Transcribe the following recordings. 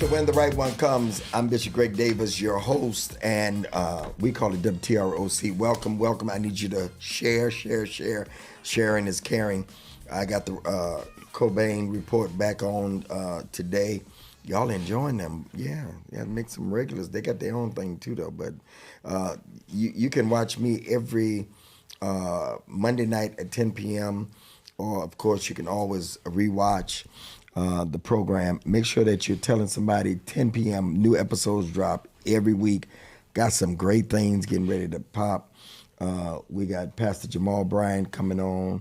So when the right one comes, I'm Bishop Greg Davis, your host, and we call it WTROC. Welcome. I need you to share. Sharing is caring. I got the Cobain report back on today. Y'all enjoying them? Yeah, make some regulars. They got their own thing too, though. But you can watch me every Monday night at 10 p.m. Or, of course, you can always rewatch the program. Make sure that you're telling somebody 10 p.m. New episodes drop every week. Got some great things getting ready to pop. We got Pastor Jamal Bryant coming on.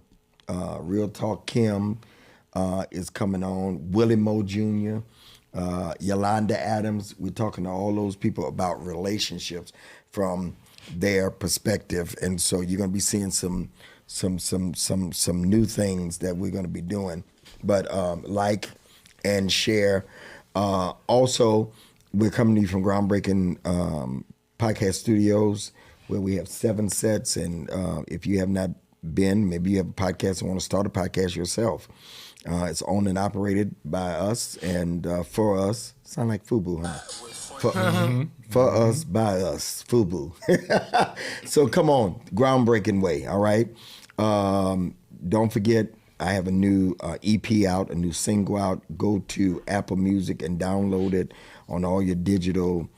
Real Talk Kim is coming on. Willie Moe Jr., Yolanda Adams. We're talking to all those people about relationships from their perspective, and so you're going to be seeing some new things that we're going to be doing. But like and share. Also, we're coming to you from Groundbreaking Podcast Studios, where we have 7 sets. And if you have not been, maybe you have a podcast and want to start a podcast yourself. It's owned and operated by us and for us. Sound like FUBU, huh? For us, by us, FUBU. So come on, groundbreaking way, all right? Don't forget, I have a new EP out, a new single out. Go to Apple Music and download it on all your digital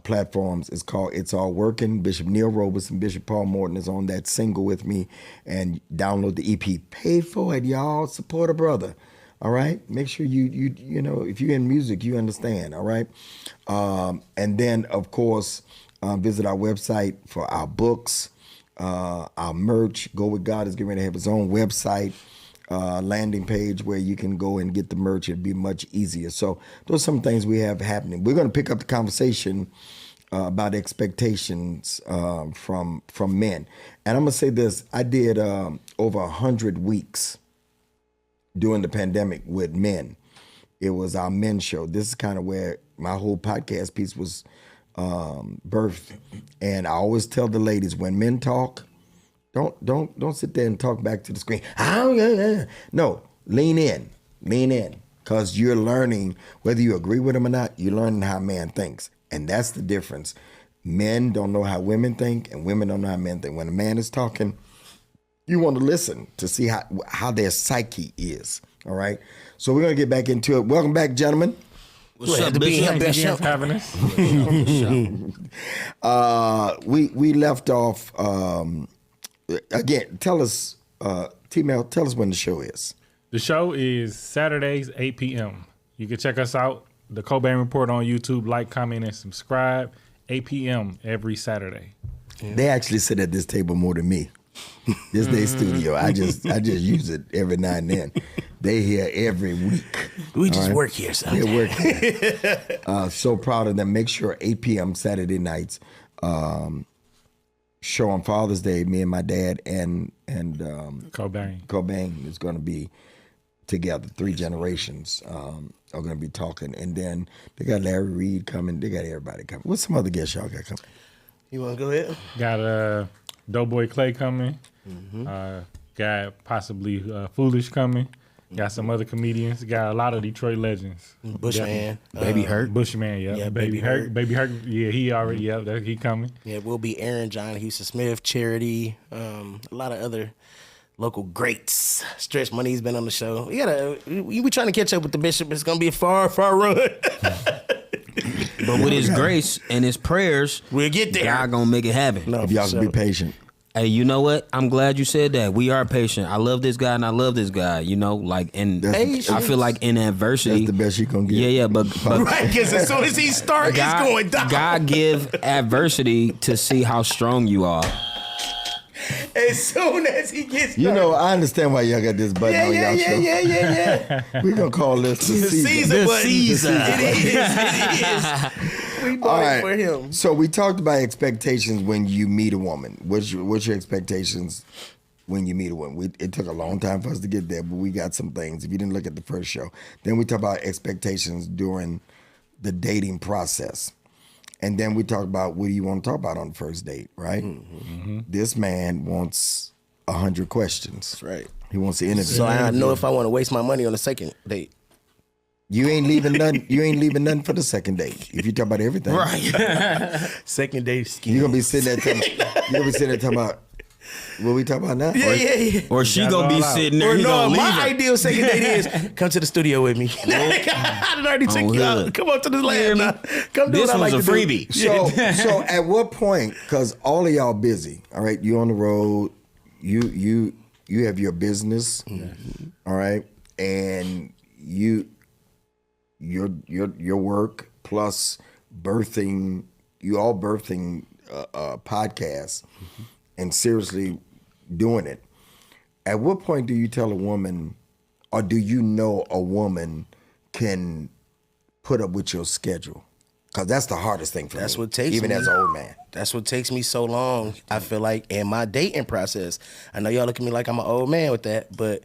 platforms. It's called It's All Working. Bishop Neil Roberts and Bishop Paul Morton is on that single with me. And download the EP. Pay for it, y'all. Support a brother. All right? Make sure you know, if you're in music, you understand. All right? And then, of course, visit our website for our books, our merch. Go With God is getting ready to have its own website. Landing page where you can go and get the merch. It'd be much easier. So those are some things we have happening. We're going to pick up the conversation about expectations from men. And I'm going to say this. I did over 100 weeks during the pandemic with men. It was our men's show. This is kind of where my whole podcast piece was birthed. And I always tell the ladies, when men talk, Don't sit there and talk back to the screen. No, lean in, because you're learning, whether you agree with them or not, you're learning how a man thinks. And that's the difference. Men don't know how women think, and women don't know how men think. When a man is talking, you want to listen to see how their psyche is, all right? So we're going to get back into it. Welcome back, gentlemen. What's up, Bishop? Thanks again for having us. We left off... Again, tell us, T-Mail, tell us when the show is. The show is Saturdays, 8 p.m. You can check us out, The Cobain Report on YouTube. Like, comment, and subscribe. 8 p.m. every Saturday. Yeah. They actually sit at this table more than me. This their studio. I just use it every now and then. They here every week. We just work here, son. They work here. So proud of them. Make sure 8 p.m. Saturday nights. Show on Father's Day, me and my dad and Cobain is going to be together. 3 generations are going to be talking, and then they got Larry Reed coming. They got everybody coming. What's some other guests y'all got coming? You want to go ahead? Got Doughboy Clay coming. Got possibly Foolish coming. Got some other comedians. Got a lot of Detroit legends. Bushman. Baby Hurt. Bushman, yeah. Yeah, Baby Hurt. Baby Hurt, yeah, he already, he coming. Yeah, we'll be Aaron, John, Houston Smith, Charity, a lot of other local greats. Stretch Money's been on the show. We trying to catch up with the Bishop. It's going to be a far run. But with his grace and his prayers, we'll get there. God going to make it happen. No, if y'all can be patient. Hey, you know what? I'm glad you said that. We are patient. I love this guy and I love this guy, you know, like, and I feel like in adversity. That's the best you can get. Yeah, but right, because as soon as he starts, it's going down. God give adversity to see how strong you are. As soon as he gets started. You know, I understand why y'all got this button on y'all show. Yeah. We're going to call this the Caesar button. It is. We bought it for him. So we talked about expectations when you meet a woman. What's your expectations when you meet a woman? It took a long time for us to get there, but we got some things. If you didn't look at the first show. Then we talk about expectations during the dating process. And then we talk about what do you want to talk about on the first date, right? Mm-hmm. This man wants 100 questions. That's right. He wants to interview. So I know if I want to waste my money on a second date. You ain't leaving nothing. You ain't leaving nothing for the second date. If you talk about everything, Right. Second date scheme. you're gonna be sitting there talking about what we talking about now. Yeah. Or she gonna be sitting there. Or He no, gonna leave my her. ideal second date is come to the studio with me. I done already took you out. Come up to the land. Now. Come do This what I like was to a do. freebie. So at what point? Because all of y'all busy. All right, you on the road. You have your business. All right, and your work plus birthing. You all birthing podcasts and seriously doing it. At what point do you tell a woman, or do you know a woman can put up with your schedule? Because that's the hardest thing for me. That's what takes even me. as an old man. That's what takes me so long. I feel like in my dating process. I know y'all look at me like I'm an old man with that, but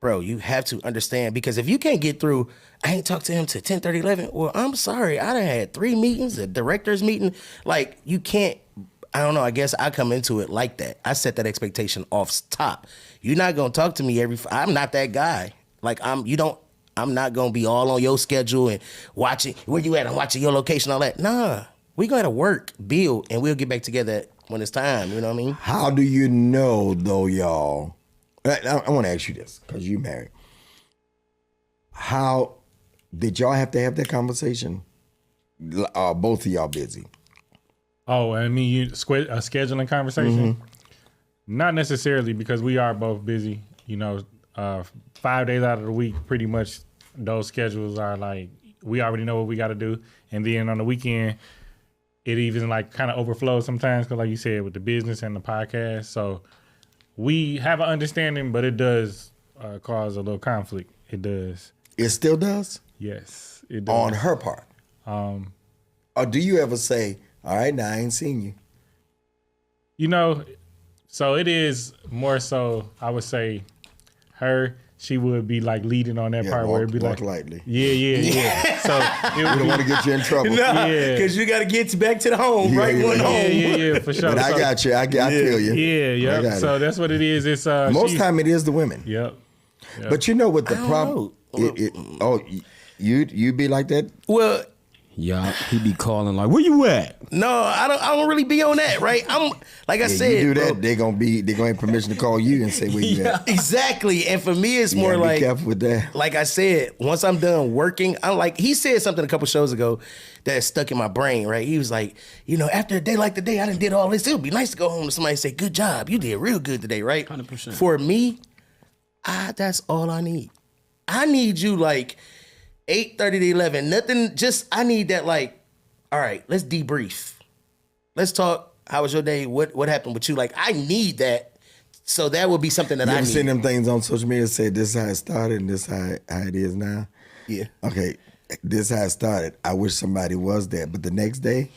bro, you have to understand, because if you can't get through, I ain't talked to him till 10, 30, 11. Well, I'm sorry. I done had 3 meetings, a director's meeting. Like, you can't, I don't know. I guess I come into it like that. I set that expectation off top. You're not going to talk to me I'm not that guy. Like, I'm not going to be all on your schedule and watching, where you at? I'm watching your location, all that. Nah, we got to work, build, and we'll get back together when it's time. You know what I mean? How do you know, though, y'all? I want to ask you this, because you married. How did y'all have to have that conversation? Both of y'all busy. Oh, I mean, you scheduling conversation? Not necessarily, because we are both busy. 5 days out of the week, pretty much those schedules are like, we already know what we got to do. And then on the weekend, it even like kind of overflows sometimes, because like you said, with the business and the podcast. So we have an understanding, but it does cause a little conflict. It does. It still does? Yes, it does. On her part? Or do you ever say, all right, now I ain't seen you? So it is more so, I would say, she would be like leading on that part where it'd be walk like, lightly. Yeah. So We don't want to get you in trouble. Because you got to get back to the home, right? Yeah, for sure. But I got you. I feel you. Yeah. So that's what it is. It's most time it is the women. Yep. But you know what the problem? You be like that? Well, Yeah, he be calling like, "Where you at?" no, I don't really be on that, right? I'm like I said, you do that, bro, they're gonna have permission to call you and say where you at. exactly. And for me, it's You more gotta like, be careful with that. like I said, once I'm done working, I'm like, he said something a couple shows ago that stuck in my brain, right? He was like, after a day like today, I done did all this. It would be nice to go home to somebody and say, "Good job, you did real good today," right? 100%. For me, that's all I need. I need you like 8:30 to 11. Nothing. Just I need that like. All right, let's debrief. Let's talk. How was your day? What happened with you? Like, I need that. So that would be something that You I ever need. seen them things on social media say this is how it started and this how it is now? Yeah. Okay, this is how it started. I wish somebody was there. But the next day,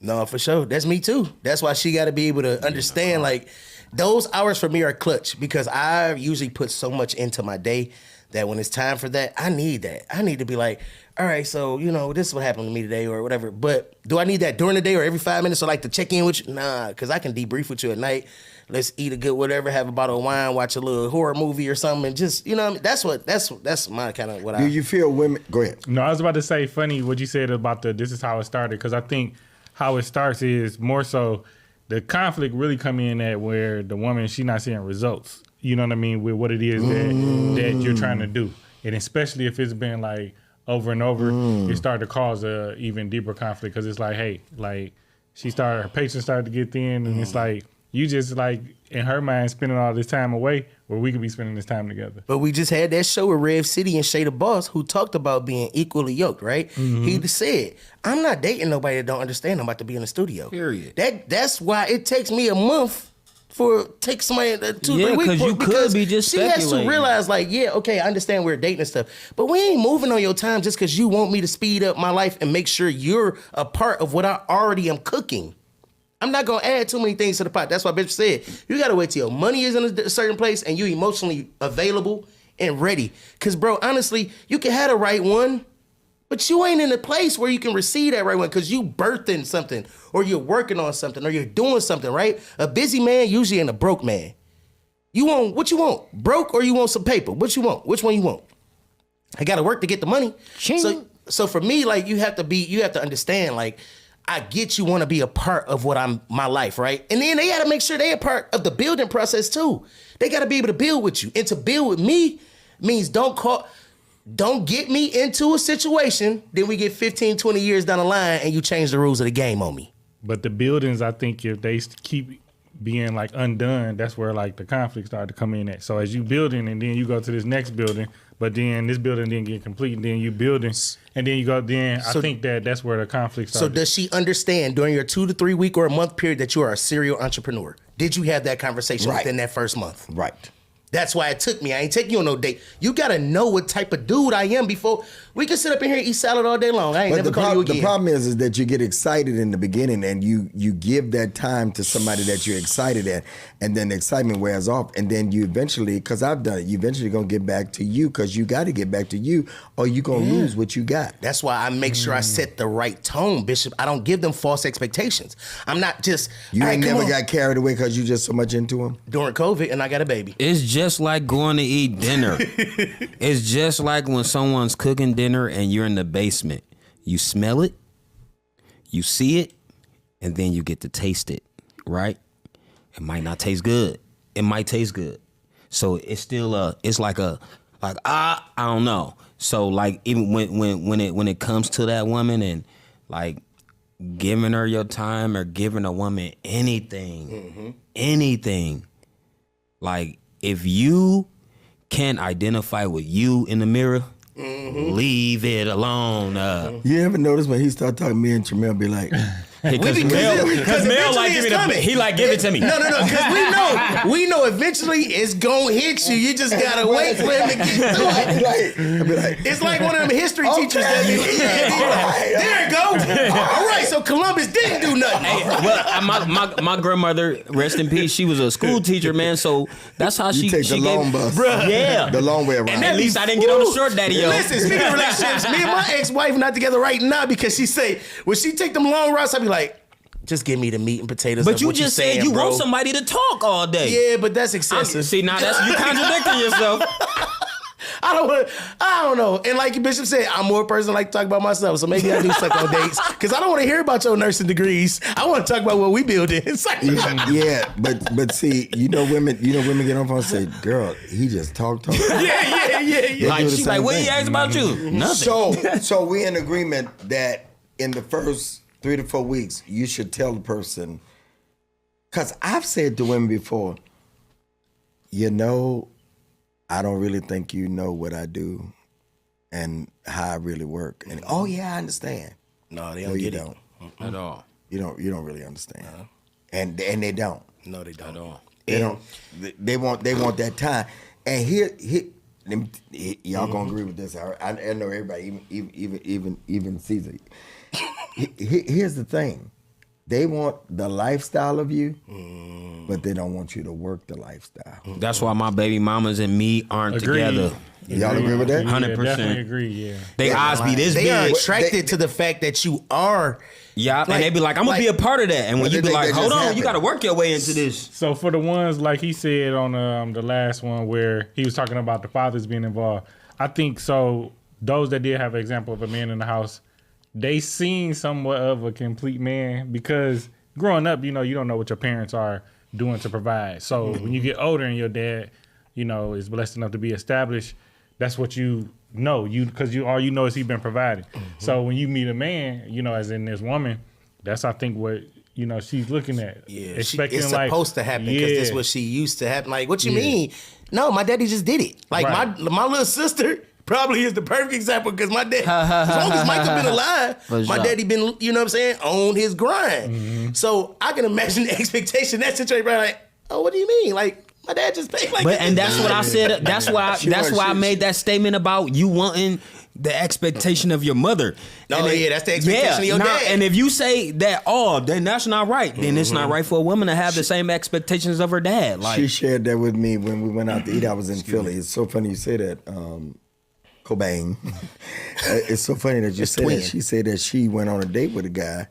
No, for sure. That's me too. That's why she got to be able to understand, like, those hours for me are clutch, because I usually put so much into my day that when it's time for that, I need that. I need to be like, all right, so, this is what happened to me today or whatever. But do I need that during the day or every 5 minutes or like to check in with you? Nah, because I can debrief with you at night. Let's eat a good whatever, have a bottle of wine, watch a little horror movie or something, and just, what I mean? That's my kind of what do you feel women? Go ahead. No, I was about to say, funny what you said about this is how it started, because I think how it starts is more so the conflict really come in at where the woman, she not seeing results. You know what I mean? With what it is that you're trying to do. And especially if it's been like over and over, it started to cause a even deeper conflict, because it's like, hey, like her patience started to get thin, and it's like, you just like, in her mind, spending all this time away where we could be spending this time together. But we just had that show with Rev City and Shay the Boss, who talked about being equally yoked, right? He said, I'm not dating nobody that don't understand I'm about to be in the studio. Period. That's why it takes me a month take somebody 2-3 Yeah, weeks. 'cause you could be just she has to speculating. realize, like, yeah, okay, I understand we're dating and stuff, but we ain't moving on your time just because you want me to speed up my life and make sure you're a part of what I already am cooking. I'm not gonna add too many things to the pot. That's why bitch said, you gotta wait till your money is in a certain place and you emotionally available and ready. Cause bro, honestly, you can have the right one, but you ain't in a place where you can receive that right one, because you birthing something, or you're working on something, or you're doing something, right? A busy man usually ain't a broke man. You want what you want? Broke, or you want some paper? What you want? Which one you want? I got to work to get the money. So for me, like you have to understand, like I get you want to be a part of my life, right? And then they got to make sure they're a part of the building process too. They got to be able to build with you, and to build with me means don't get me into a situation, then we get 15, 20 years down the line and you change the rules of the game on me. But the buildings, I think if they keep being like undone, that's where like the conflict started to come in at. So as you building and then you go to this next building, but then this building didn't get complete, and then you building, and then you go, I think that's where the conflict started. So does she understand during your 2 to 3 week or a month period that you are a serial entrepreneur? Did you have that conversation within that first month? Right. That's why it took me. I ain't taking you on no date. You gotta know what type of dude I am before we can sit up in here and eat salad all day long. I ain't never call you again. The problem is that you get excited in the beginning and you give that time to somebody that you're excited at, and then the excitement wears off, and then you eventually, because I've done it, you eventually gonna get back to you, because you got to get back to you, or you gonna lose what you got. That's why I make sure I set the right tone, Bishop. I don't give them false expectations. I'm not just you ain't never got carried away because you just so much into them during COVID, and I got a baby. It's just like going to eat dinner. It's just like when someone's cooking dinner and you're in the basement. You smell it, you see it, and then you get to taste it, right? It might not taste good. It might taste good. So it's still it's like I don't know. So like even when it comes to that woman and like giving her your time or giving a woman anything, like if you can't identify with you in the mirror, leave it alone. You ever notice when he start talking, me and Jamel be like, because Mel like give it to me. No, because we know eventually it's gonna hit you. You just gotta wait for him to get through it. It's like one of them history teachers that be there it goes. All right, so Columbus didn't do nothing. Well, my grandmother, rest in peace, she was a school teacher, man. So that's how she take the long bus, bruh. Yeah, the long way around. And at least I didn't get on the short daddy, yo. Listen, speaking of relationships, me and my ex-wife not together right now because she say when she take them long routes, I be like, just give me the meat and potatoes. But you just said you want somebody to talk all day. Yeah, but that's excessive. See, now that's you contradicting yourself. I don't know. And like Bishop said, I'm more a person like to talk about myself. So maybe I do suck on dates because I don't want to hear about your nursing degrees. I want to talk about what we build in. Yeah, but see, women get on phone and say, "Girl, he just talk." Yeah. Like she's like, "What he asked about you?" Nothing. So we in agreement that in the first 3 to 4 weeks, you should tell the person, because I've said to women before, I don't really think you know what I do and how I really work. And oh yeah, I understand. No, they don't get it at all. You don't really understand. And they don't. No, they don't. At all. They don't. They want that time. And here y'all gonna agree with this. I know everybody, even Caesar. Here's the thing. They want the lifestyle of you, but they don't want you to work the lifestyle. That's why my baby mamas and me aren't together. Y'all agree with that? 100%. Definitely agree, yeah. They eyes be this big. They are attracted to the fact that you are. Yeah, and they be like, I'm going to be a part of that. And when you be like, hold on, happened. you got to work your way into this. So for the ones, like he said on the last one where he was talking about the fathers being involved, I think so those that did have an example of a man in the house, they seen somewhat of a complete man because growing up, you don't know what your parents are doing to provide. So when you get older and your dad, is blessed enough to be established, that's what you know. Because all you know is he been providing. So when you meet a man, as in this woman, that's I think what she's looking at. Yeah, expecting it's supposed to happen because this is what she used to happen. Like, what you mean? No, my daddy just did it. Like my little sister. Probably is the perfect example because my dad, as long as Michael been alive, my daddy been, on his grind. So I can imagine the expectation, that situation, like, oh, what do you mean? Like, my dad just paid like. And that's what I said. That's why I made that statement about you wanting the expectation of your mother. No, that's the expectation of your dad. And if you say that, then that's not right. Then it's not right for a woman to have the same expectations of her dad. Like, she shared that with me when we went out to eat. I was in Philly. It's so funny you say that. Cobain. It's so funny that you said that. She said that she went on a date with a guy.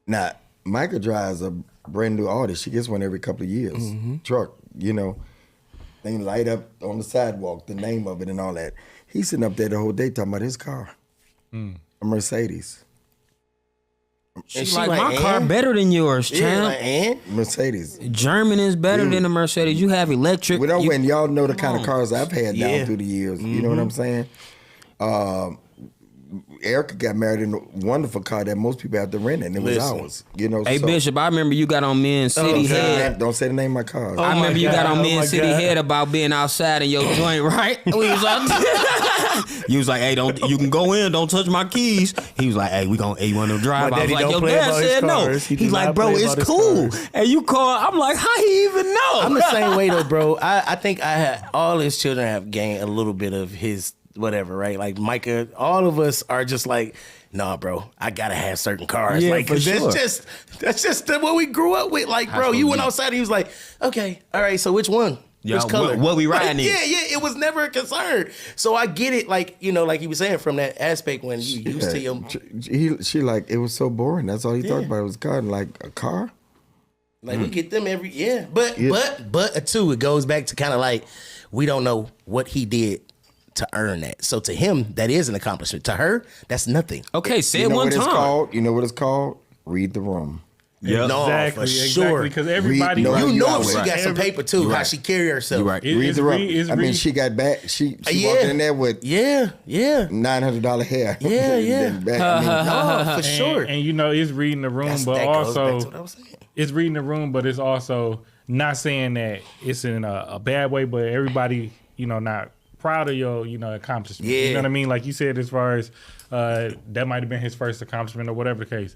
Now, Micah drives a brand new Audi. She gets one every couple of years. Truck, And thing light up on the sidewalk, the name of it and all that. He's sitting up there the whole day talking about his car, a Mercedes. She's like, my car better than yours, champ. Mercedes. German is better than a Mercedes. You have electric. When y'all know the kind of cars I've had down through the years. You know what I'm saying? Erica got married in a wonderful car that most people have to rent, and it was ours. You know. Hey, Bishop, I remember you got on me and City Head. Don't say the name of my car. I remember you got on me and City Head about being outside in your joint, right? We was you was like, hey, you can go in, don't touch my keys. He was like, hey, you want to drive? I was like, your dad said no. He's like, bro, it's cool. And you call, I'm like, how he even know? I'm the same way though, bro. I think all his children have gained a little bit of his whatever, right? Like Micah, all of us are just like, nah, bro, I gotta have certain cars. Yeah, like, for sure. that's just what we grew up with. Like, bro, you went outside and he was like, okay, all right, so which one? Yeah, which color? What we riding in? Yeah, it was never a concern. So I get it, like, you know, like he was saying, from that aspect when you used to your... She like, it was so boring. That's all he talked about was car. Like, a car? Like, we get them every... But too, it goes back to kind of like, we don't know what he did to earn that. So to him, that is an accomplishment. To her, that's nothing. Okay, say it one time. You know what it's called? Read the room. Yeah, No, exactly, for sure. Because everybody, No, You know if right. she got some paper too, how she carry herself. You're right. Read the room. I mean, she got back. She walked in there with $900 hair. No, for sure. And you know, it's reading the room, but that goes back also to what I was saying. it's reading the room, but it's also not saying that it's in a bad way, but everybody, you know, not proud of your, you know, accomplishment. Yeah. You know what I mean? Like you said, as far as that might have been his first accomplishment or whatever the case.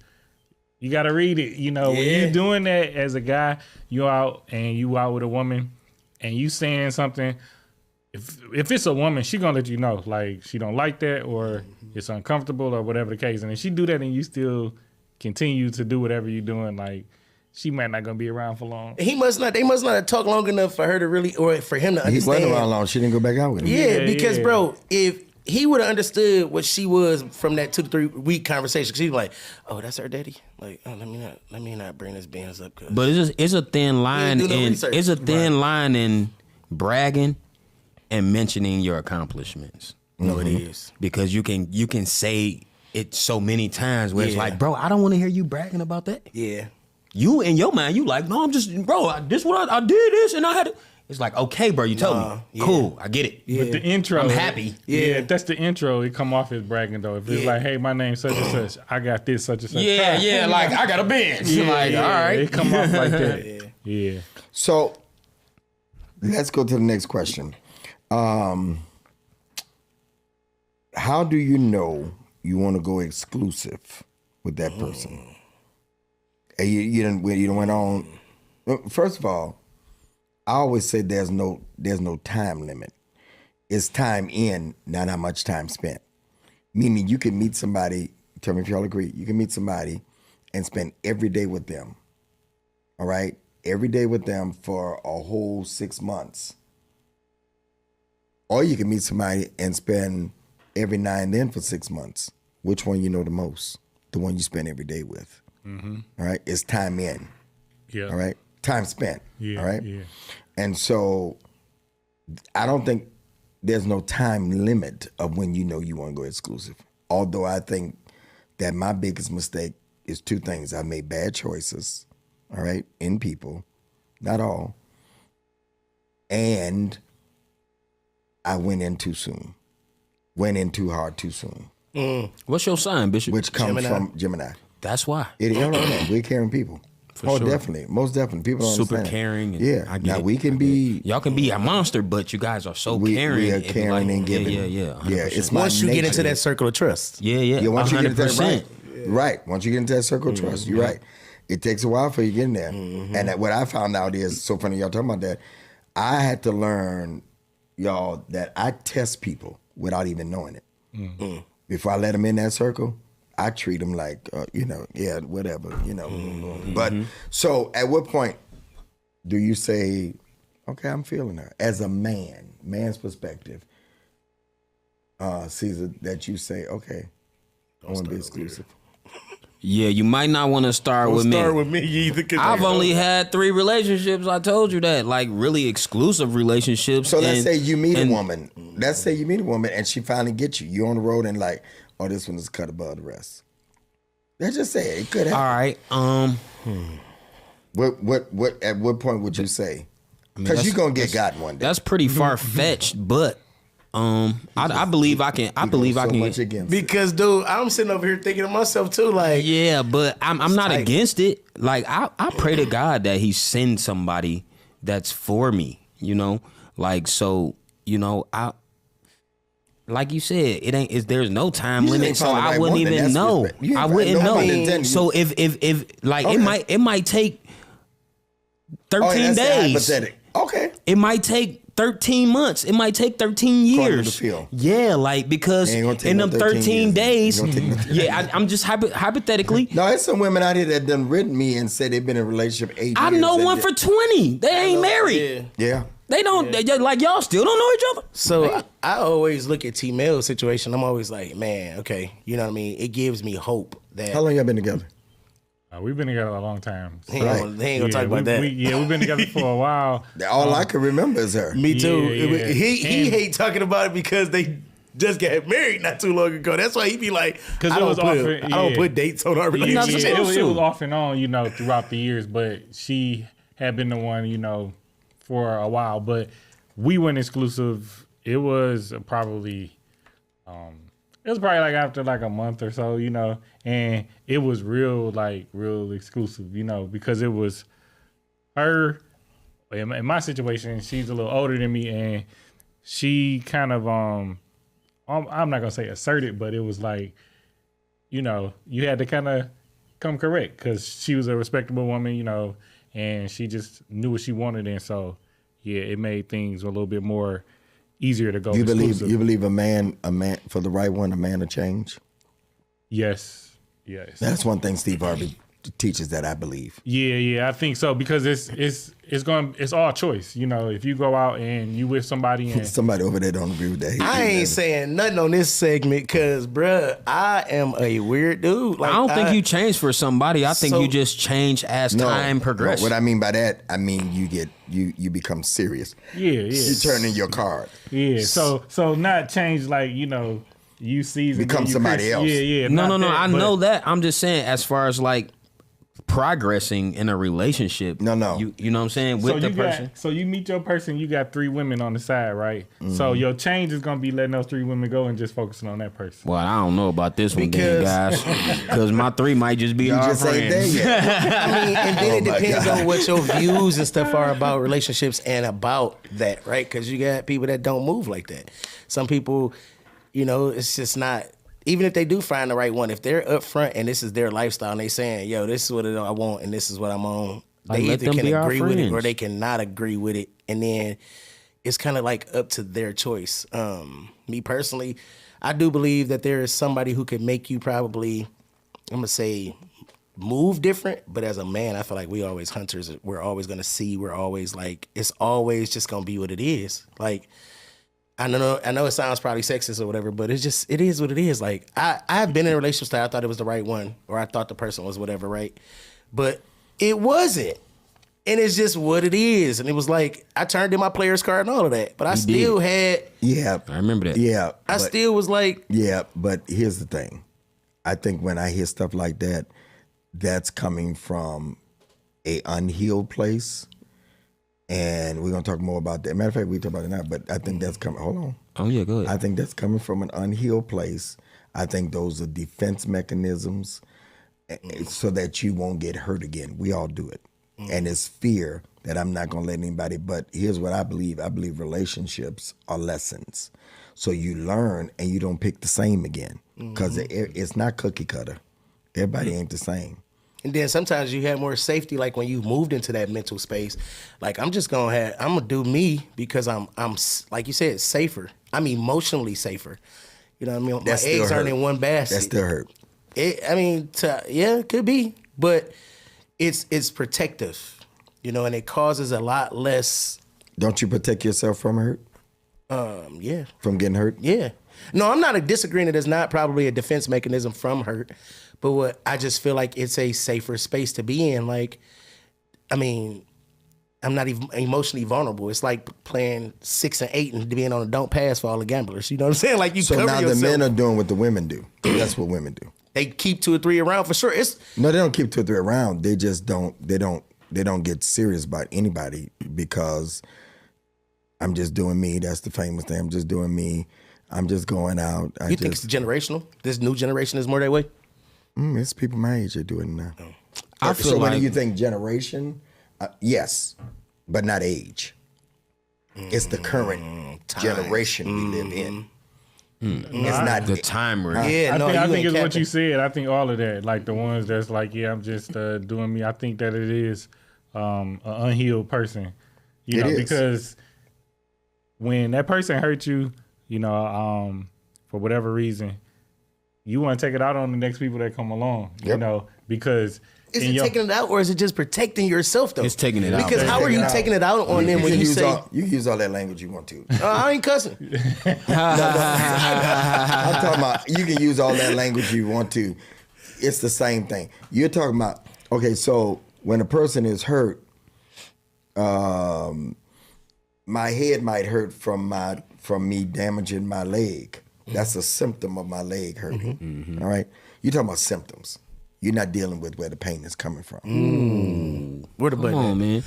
You got to read it. You know, when you doing that as a guy, you out with a woman and you saying something, if it's a woman, she going to let you know, like, she don't like that or it's uncomfortable or whatever the case. And if she do that and you still continue to do whatever you're doing, like, she might not going to be around for long. They must not have talked long enough for her to really, or for him to understand. He wasn't around long. She didn't go back out with him. Yeah, because, bro, if he would have understood what she was from that 2 to 3 week conversation, because he's like, oh, that's her daddy. Like, oh, let me not bring this Benz up. But it's a thin line in bragging and mentioning your accomplishments. No, it is. Because you can say it so many times where it's like, bro, I don't want to hear you bragging about that. Yeah. You in your mind, you like, no, I'm just, bro, I did this and I had to. It's like, okay, bro, you told me. Cool, I get it. But the intro, I'm happy. Yeah, if that's the intro, it come off as bragging though. If it's like, hey, my name's such and such, I got this, such and such. Yeah, like I got a Benz. Like, all right. It come off like that. Yeah. So let's go to the next question. How do you know you want to go exclusive with that person? And you don't went on. First of all, I always say there's no time limit. It's time in, not how much time spent. Meaning you can meet somebody, tell me if y'all agree, you can meet somebody and spend every day with them. All right? Every day with them for a whole 6 months. Or you can meet somebody and spend every now and then for 6 months. Which one you know the most? The one you spend every day with. Mm-hmm. All right? It's time in. Yeah. All right? Time spent. Yeah. All right? Yeah. And so I don't think there's no time limit of when you know you want to go exclusive. Although I think that my biggest mistake is 2 things. I made bad choices, all right, in people, not all. And I went in too soon. Went in too hard too soon. What's your sign, Bishop? Which comes from Gemini. That's why. We're caring people. Sure. Definitely. Most definitely. People don't Super understand. caring. And Yeah. I get Now it. we can be. Y'all can be a monster, but you guys are so caring. We are and caring and giving. Yeah. 100%. Yeah. It's my Once you get nature. into that circle of trust. Yeah. Once you get into that, 100%. right. Once you get into that circle of trust, you're right. It takes a while for you to get in there. And what I found out is, so funny y'all talking about that, I had to learn, y'all, that I test people without even knowing it. Before I let them in that circle, I treat them like, whatever, But so at what point do you say, okay, I'm feeling her? As a man's perspective, Caesar, that you say, okay, I want to be exclusive. Yeah, you might not want to start with me. Start with me either. I've only had 3 relationships. I told you that, like really exclusive relationships. So let's say you meet a woman. Let's say you meet a woman and she finally gets you. You're on the road and like, oh, this one is cut above the rest. Let's just say it could happen. All right. What? At what point would you say? Because you're gonna get gotten one day. That's pretty far fetched, but I believe I can. I believe I can. Because, dude, I'm sitting over here thinking to myself too, like, yeah, but I'm not tight. against it. Like I pray to God that He sends somebody that's for me. You know, like so. You know, like you said, it ain't. There's no time limit, so I wouldn't even know. I wouldn't know. So if like it might take 13 days. Hypothetical. Okay. It might take 13 months. It might take 13 years. Yeah, like because in them 13 days, yeah, I'm just hypothetically. No, there's some women out here that done written me and said they've been in a relationship 8 years. I know one for 20. They ain't married. Yeah. They don't, they just, like y'all still don't know each other. So I always look at T-Mail's situation. I'm always like, man, okay, you know what I mean? It gives me hope that. How long y'all been together? We've been together a long time. So. They ain't gonna talk about that. We've been together for a while. All I can remember is her. Me too. Yeah. He hate talking about it because they just got married not too long ago. That's why he be like, I don't put dates on our relationship. It was off and on, you know, throughout the years. But she had been the one, you know, for a while. But we weren't exclusive. It was probably like after like a month or so, you know, and it was real exclusive, you know, because it was her. In my situation, she's a little older than me, and she kind of I'm not gonna say asserted, but it was like, you know, you had to kind of come correct because she was a respectable woman, you know, and she just knew what she wanted, and so yeah, it made things a little bit more easier to go. You believe a man for the right one, a man will change? Yes. That's one thing Steve Harvey teaches that I believe. Yeah, I think so because it's all choice. You know, if you go out and you with somebody and somebody over there don't agree with that. I ain't saying nothing on this segment because, bruh, I am a weird dude. Like, I don't think you change for somebody. I think you just change as time progresses. No, what I mean by that, I mean you become serious. Yeah. You turn in your card. Yeah. So not change like, you know, you season become somebody else. Yeah. No. I know that. I'm just saying as far as like progressing in a relationship. No. You know what I'm saying? With the person. So you meet your person, you got 3 women on the side, right? Mm-hmm. So your change is gonna be letting those 3 women go and just focusing on that person. Well, I don't know about this one, then, guys, because my 3 might just be our friends. Ain't there yet. I mean, and then it depends on what your views and stuff are about relationships and about that, right? Because you got people that don't move like that. Some people, you know, it's just not. Even if they do find the right one, if they're up front and this is their lifestyle and they saying, yo, this is what I want and this is what I'm on, they either can agree with it or they cannot agree with it. And then it's kind of like up to their choice. Me personally, I do believe that there is somebody who can make you probably, I'm going to say, move different. But as a man, I feel like we always hunters. We're always going to see. We're always like, it's always just going to be what it is. Like, I know it sounds probably sexist or whatever, but it is what it is. Like I've been in a relationship that I thought it was the right one, or I thought the person was whatever, right? But it wasn't. And it's just what it is. And it was like I turned in my player's card and all of that. But I still had. Yeah. I remember that. Yeah. I still was like. Yeah, but here's the thing. I think when I hear stuff like that, that's coming from a unhealed place. And we're going to talk more about that. Matter of fact, we talk about it now, but I think that's coming. Hold on. Oh, yeah, go ahead. I think that's coming from an unhealed place. I think those are defense mechanisms so that you won't get hurt again. We all do it. And it's fear that I'm not going to let anybody. But here's what I believe. I believe relationships are lessons. So you learn and you don't pick the same again because it's not cookie cutter. Everybody ain't the same. And then sometimes you have more safety, like when you moved into that mental space. Like I'm gonna do me because I'm like you said, safer. I'm emotionally safer. You know what I mean? My eggs aren't in one basket. That still hurt. It could be, but it's protective. You know, and it causes a lot less. Don't you protect yourself from hurt? Yeah. From getting hurt? Yeah. No, I'm not disagreeing that it's not probably a defense mechanism from hurt, but what I just feel like it's a safer space to be in. Like, I mean, I'm not even emotionally vulnerable. It's like playing 6 and 8 and being on a don't pass for all the gamblers. You know what I'm saying? Like you So cover now yourself. the men are doing what the women do. That's what women do. They keep 2 or 3 around for sure. No, they don't keep 2 or 3 around. They just don't. They don't get serious about anybody because I'm just doing me. That's the famous thing. I'm just doing me. I'm just going out. You think it's generational? This new generation is more that way? It's people my age that do it now. I feel so when like you think generation, yes, but not age. It's the current generation we live in. It's not the timer. Yeah, I think ain't it's what capping. you said. I think all of that, like the ones that's like, yeah, I'm just doing me. I think that it is an unhealed person, you It know, is. because when that person hurt you, you know, for whatever reason, you want to take it out on the next people that come along, you Yep. know, because Is it taking it out or is it just protecting yourself though? It's taking it out. Because how are you taking it out on them when you say, you can use all that language you want to. I ain't cussing? I'm talking about you can use all that language you want to. It's the same thing. You're talking about, okay, so when a person is hurt, my head might hurt from me damaging my leg. That's a symptom of my leg hurting. All right? You're talking about symptoms. You're not dealing with where the pain is coming from. Where the Come button? on, man.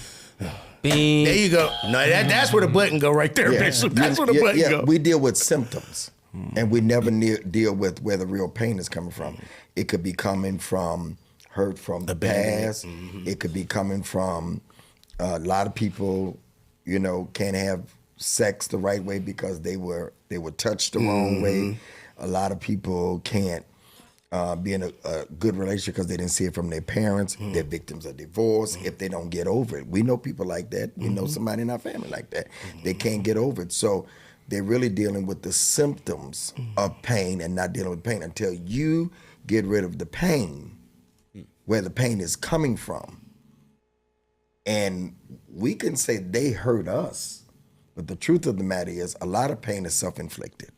Bing. There you go. No, that's where the button go right there, bitch. That's where the button go. We deal with symptoms, and we never deal with where the real pain is coming from. It could be coming from hurt from the past. It could be coming from a lot of people, you know, can't have sex the right way because they were touched the wrong way. A lot of people can't be in a good relationship because they didn't see it from their parents. They're victims of divorce if they don't get over it. We know people like that. We know somebody in our family like that. They can't get over it. So they're really dealing with the symptoms of pain and not dealing with pain until you get rid of the pain, where the pain is coming from. And we can say they hurt us, but the truth of the matter is a lot of pain is self-inflicted.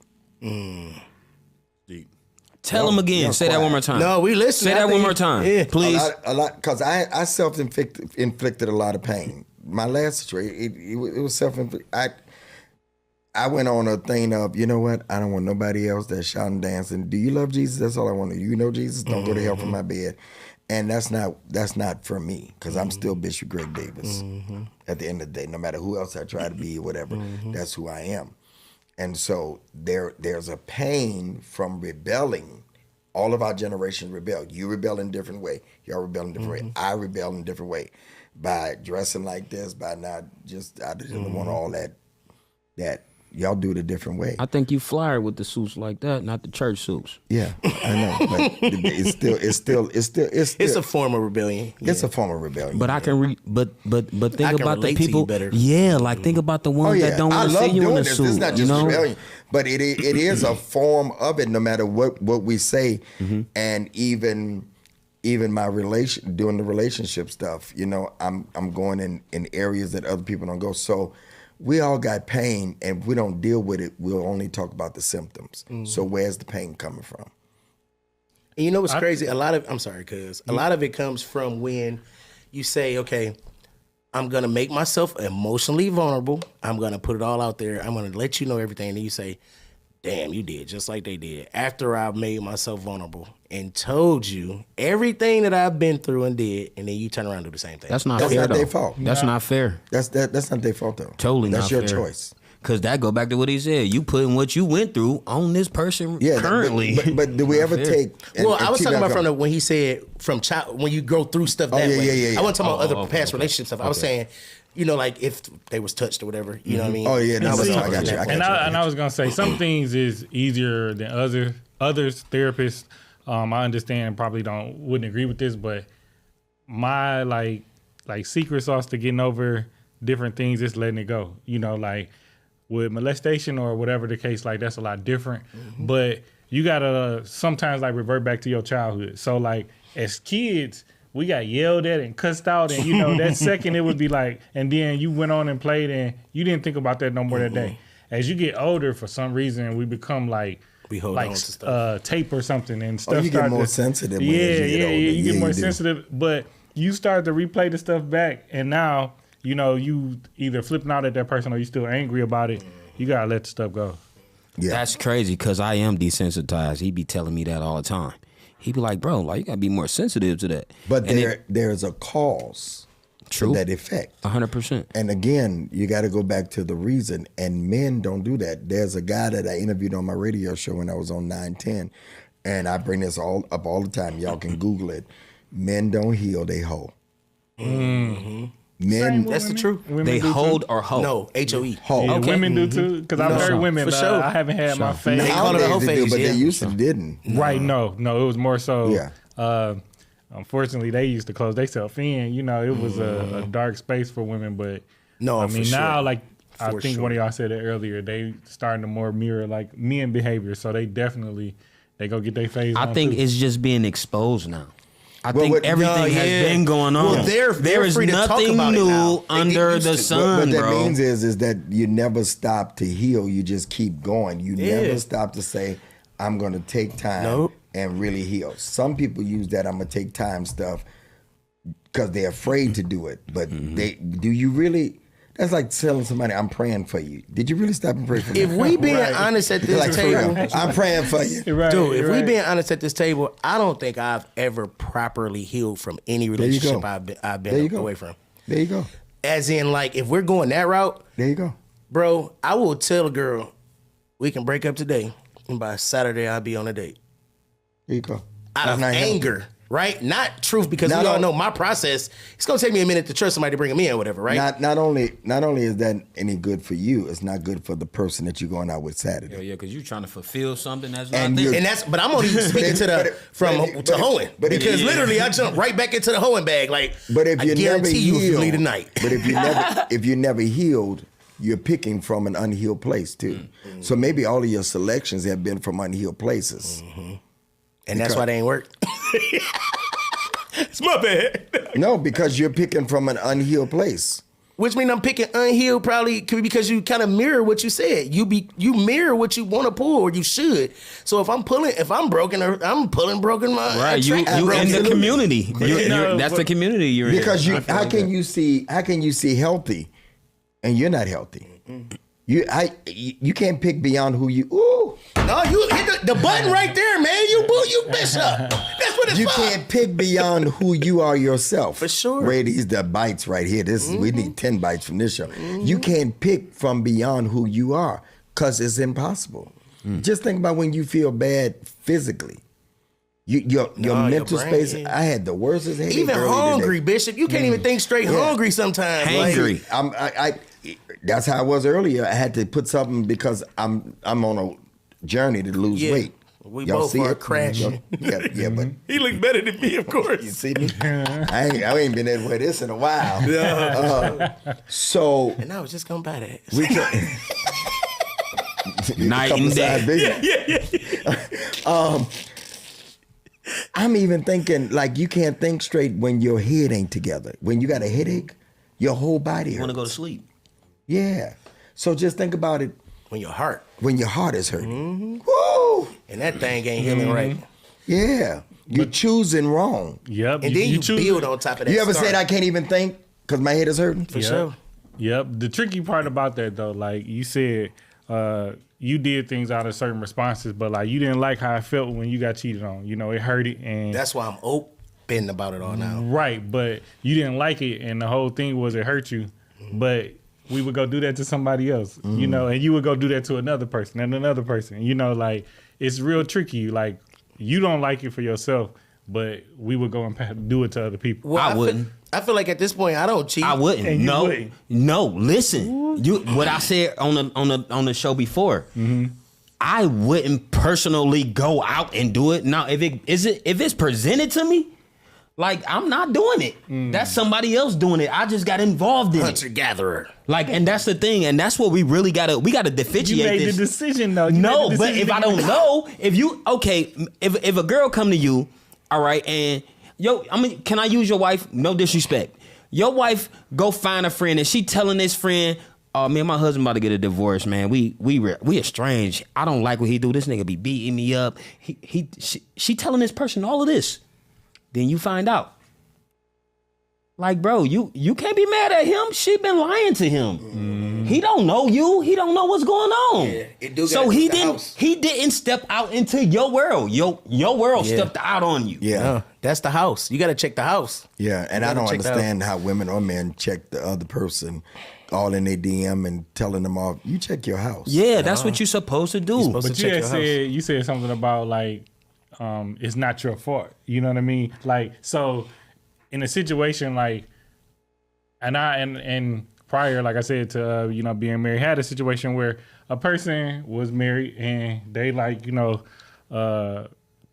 Tell them again. Say that one more time. No, we listen. Say that one more time, please. A lot, because I self-inflicted a lot of pain. My last situation, it was self-inflicted. I went on a thing of, you know what? I don't want nobody else that's shouting, dancing. Do you love Jesus? That's all I want to. You know Jesus? Don't go to hell from my bed. And that's not for me, because I'm still Bishop Greg Davis. At the end of the day, no matter who else I try to be or whatever, that's who I am. And so there's a pain from rebelling. All of our generation rebel. You rebel in a different way. Y'all rebel in a different way. I rebel in a different way. By dressing like this, by not just, I just don't want all that y'all do it a different way. I think you flyer with the suits like that, not the church suits. Yeah, I know. But It's a form of rebellion. It's a form of rebellion. But I can but think I can about the relate to you people. better. Yeah, like think about the ones that don't I want to love see you in doing a this. suit. It's not just you know? rebellion, but it is a form of it. No matter what we say, and even my doing the relationship stuff. You know, I'm going in areas that other people don't go. So we all got pain, and if we don't deal with it, we'll only talk about the symptoms. So where's the pain coming from? And you know what's crazy? I'm sorry, cuz a lot of it comes from when you say, okay, I'm gonna make myself emotionally vulnerable. I'm gonna put it all out there. I'm gonna let you know everything. And then you say, damn, you did just like they did. After I've made myself vulnerable and told you everything that I've been through and did, and then you turn around and do the same thing. That's not That's fair not though. their fault. That's not fair. That's not their fault though. Totally That's not your fair. choice. Cause that go back to what he said. You putting what you went through on this person Yeah, currently. But do we ever take? Well, I was talking about when he said from child, when you go through stuff that way. yeah. I wasn't talking about other past relationship stuff. I was saying, you know, like if they was touched or whatever, you know what I mean? Oh, yeah, no, I was See, talking I got about you. that. And I was gonna say some things is easier than others. Therapists, I understand, probably wouldn't agree with this, but my like secret sauce to getting over different things is letting it go. You know, like with molestation or whatever the case, like that's a lot different. But you gotta sometimes like revert back to your childhood. So like as kids, we got yelled at and cussed out, and you know that second it would be like, and then you went on and played, and you didn't think about that no more that day. as you get older, for some reason, we become like We hold on to stuff. tape or something, and stuff. You get more sensitive. When you get older. You get more do. sensitive, but you start to replay the stuff back, and now you either flipping out at that person or you still angry about it. You gotta let the stuff go. Yeah. That's crazy because I am desensitized. He be telling me that all the time. He be like, bro, like you gotta be more sensitive to that. But there's a cause True. to that effect. 100%. And again, you got to go back to the reason. And men don't do that. There's a guy that I interviewed on my radio show when I was on 910, and I bring this up all the time. Y'all can Google it. Men don't heal, they hoe. Mm-hmm. Men, That's the truth. They hold or hoe? No, HOE. hoe. Yeah, Okay. women do too, because I've heard women. for sure. I haven't had my face. They call it a hoe Nowadays they do, phase, but yeah. they used to didn't. Right? No, it was more so. Yeah. Unfortunately, they used to close themselves in. It was a dark space for women, but No, I mean for now, sure. like I For think sure. one of y'all said it earlier, they starting to more mirror like men behavior. So they definitely go get their phase. I on think too. it's just being exposed now. I Well, think what- everything No, has yeah. been going on. Well, they're there is free to talk nothing about it new now. They under used the to. sun, What that bro. means is that you never stop to heal. You just keep going. You Yeah. never stop to say, I'm going to take time Nope. and really heal. Some people use that I'm going to take time stuff because they're afraid to do it. But do you really? That's like telling somebody, I'm praying for you. Did you really stop and pray for me? If we being Right. honest at this Like, for real, table, I'm praying for you. Right, dude, if we right. being honest at this table, I don't think I've ever properly healed from any you relationship go. I've There you been go. away from. There you go. As in, like, if we're going that route, There you go. bro, I will tell a girl, we can break up today, and by Saturday I'll be on a date. There you go. Out of That's not healthy. anger, right? Not truth, because Not we all all- know my process. It's gonna take me a minute to trust somebody to bring them in or whatever, right? Not only is that any good for you, it's not good for the person that you're going out with Saturday. Yeah, because you're trying to fulfill something that's And not you're- there. And that's, but I'm only speaking to the to hoeing, because literally I jump right back into the hoeing bag. Like, But if I you never guarantee you, if you healed, leave tonight. but if you never healed, you're picking from an unhealed place too. So maybe all of your selections have been from unhealed places. And that's why they ain't work. It's my bad. No, because you're picking from an unhealed place. Which means I'm picking unhealed probably because you kind of mirror what you said. You mirror what you want to pull, or you should. So if I'm broken, or I'm pulling broken my Right, you in the Absolutely. community. No, That's but- the community you're in. Because I feel how like can you see healthy, and you're not healthy? You can't pick beyond who you. Ooh, No, you hit the button right there, man. You bishop. That's what it's you for. can't pick beyond who you are yourself. For sure. Ray, these the bites right here. We need 10 bites from this show. You can't pick from beyond who you are because it's impossible. Just think about when you feel bad physically. Your your mental brain, space. yeah. I had the worst headache. Even early hungry, today. Bishop. You can't even think straight hungry sometimes. Hangry. Like, That's how I was earlier. I had to put something because I'm on a journey to lose Yeah. weight. We Y'all both see are it? crashing. Yeah, but he looked better than me, of you course. see me? I ain't been able to wear this in a while. So And I was just gonna buy that. we took Night couple and size day. bigger. I'm even thinking like you can't think straight when your head ain't together. When you got a headache, your whole body You want to hurts. go to sleep. Yeah. So just think about it When your heart when your heart is hurting. Woo! and that thing ain't healing right. Yeah. You're choosing wrong. Yep. And then you choose build it. on top of that. You ever start. said I can't even think because my head is hurting? For Yep. sure. Yep. The tricky part about that though, like you said, you did things out of certain responses, but like you didn't like how I felt when you got cheated on. It hurt it, and That's why I'm open about it all now. right. But you didn't like it, and the whole thing was it hurt you. But we would go do that to somebody else, and you would go do that to another person and another person. Like it's real tricky. Like you don't like it for yourself, but we would go and do it to other people. Well, I wouldn't. I feel like at this point I don't cheat. I wouldn't. And you No, wouldn't. no. Listen, what I said on the show before. I wouldn't personally go out and do it. Now, if it's presented to me, like I'm not doing it. That's somebody else doing it. I just got involved in it. Hunter gatherer. Like, and that's the thing, and that's what we really gotta You differentiate made this. the decision though. You No, made the but decision if I don't know, if a girl come to you, all right, and can I use your wife? No disrespect. Your wife go find a friend and she telling this friend, oh man, my husband about to get a divorce, man. We estranged. I don't like what he do. This nigga be beating me up. She telling this person all of this. Then you find out. Like, bro, you can't be mad at him. She been lying to him. Mm-hmm. He don't know you. He don't know what's going on. Yeah, so he didn't step out into your world. Your world stepped out on you. Yeah. That's the house. You got to check the house. Yeah, and I don't understand how women or men check the other person all in their DM and telling them off. You check your house. Yeah, that's what you're supposed to do. But you said something about like it's not your fault. You know what I mean? Like, so in a situation like, and prior, like I said, to being married, had a situation where a person was married and they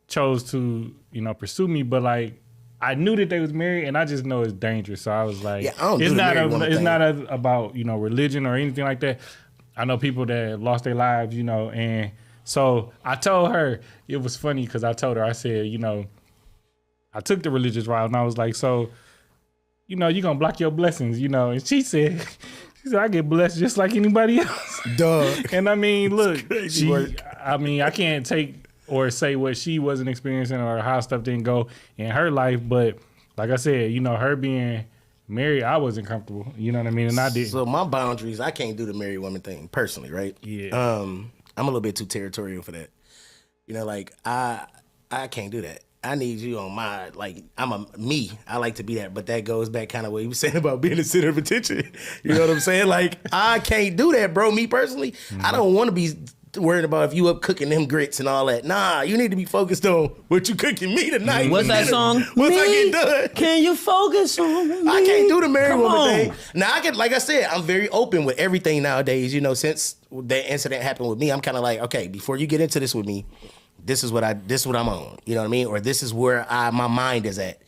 chose to pursue me, but like I knew that they was married, and I just know it's dangerous. So I was like, it's not about religion or anything like that. I know people that lost their lives, and so I told her, it was funny because I told her, I said, I took the religious route, and I was like, so, you're gonna block your blessings, and she said, I get blessed just like anybody else. Duh. And I mean, look, I can't take or say what she wasn't experiencing or how stuff didn't go in her life. But like I said, her being married, I wasn't comfortable. You know what I mean? And I didn't. So my boundaries, I can't do the married woman thing personally, right? Yeah. I'm a little bit too territorial for that. Like I can't do that. I need you on my, like, I like to be that, but that goes back kind of what you were saying about being the center of attention. You know what I'm saying? Like, I can't do that, bro. Me personally, I don't want to be worried about if you up cooking them grits and all that. Nah, you need to be focused on what you cooking me tonight. What's that song? Once I get done. Can you focus on me? I can't do the married woman thing. Now, like I said, I'm very open with everything nowadays. Since that incident happened with me, I'm kind of like, okay, before you get into this with me, this is what I'm on. You know what I mean? Or this is where my mind is at.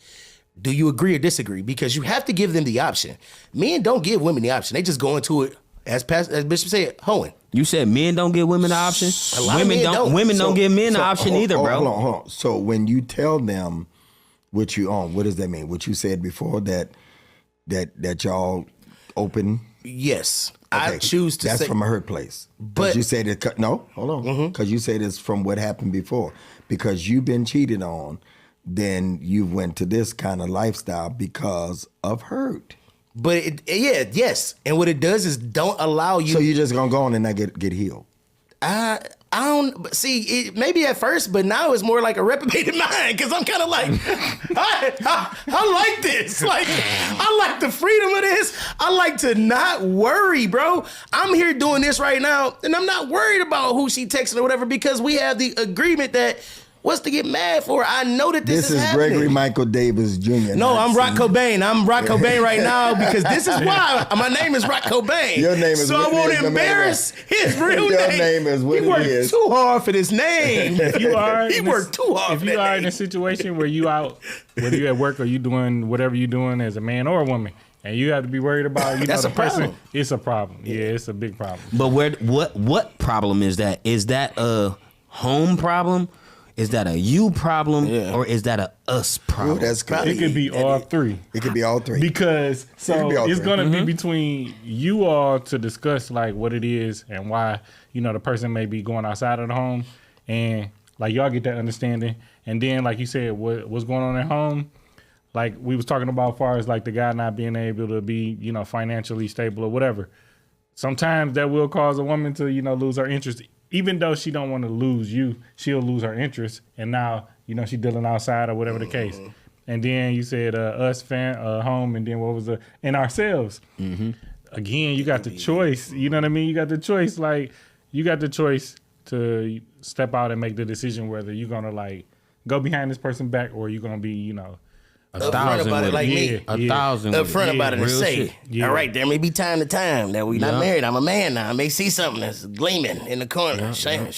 Do you agree or disagree? Because you have to give them the option. Men don't give women the option. They just go into it, as Bishop said, hoeing. You said men don't give women the option? Women don't give men the option either, bro. Hold on. So when you tell them what you own, what does that mean? What you said before, that y'all open? Yes. Okay. I choose to say. That's from a hurt place. But you said it. No, hold on. Because you said it's from what happened before. Because you've been cheated on, then you went to this kind of lifestyle because of hurt. But yes. And what it does is don't allow you. So you're just gonna go on and not get healed. I don't see it. Maybe at first, but now it's more like a reprobated mind because I'm kind of like, I like this. Like, I like the freedom of this. I like to not worry, bro. I'm here doing this right now, and I'm not worried about who she texting or whatever because we have the agreement that. What's to get mad for? I know that this is happening. Gregory Michael Davis Jr. No, I'm Rock Cobain. I'm Rock Cobain right now because this is why my name is Rock Cobain. Your name is. So I won't embarrass his real name. Your name is what he worked too hard for this name. He worked too hard. If you are in a situation where you out, whether you at work or you doing whatever you doing as a man or a woman, and you have to be worried about That's the a problem. person, it's a problem. Yeah, it's a big problem. But what problem is that? Is that a home problem? Is that a you problem or is that a us problem? Ooh, that's good. It could be all three. It could be all three. Because it's going to be between you all to discuss like what it is and why, the person may be going outside of the home and like y'all get that understanding. And then like you said, what's going on at home, like we was talking about as far as like the guy not being able to be, financially stable or whatever. Sometimes that will cause a woman to, lose her interest. Even though she don't want to lose you, she'll lose her interest. And now, she dealing outside or whatever the case. And then you said us, home, and then what was and ourselves. Again, you got the choice. You know what I mean? You got the choice. Like, you got the choice to step out and make the decision whether you're going to, like, go behind this person back or you're going to be, upfront about it like me. Upfront about it and say, all right, there may be time to time that we not married. I'm a man now. I may see something that's gleaming in the corner, shining.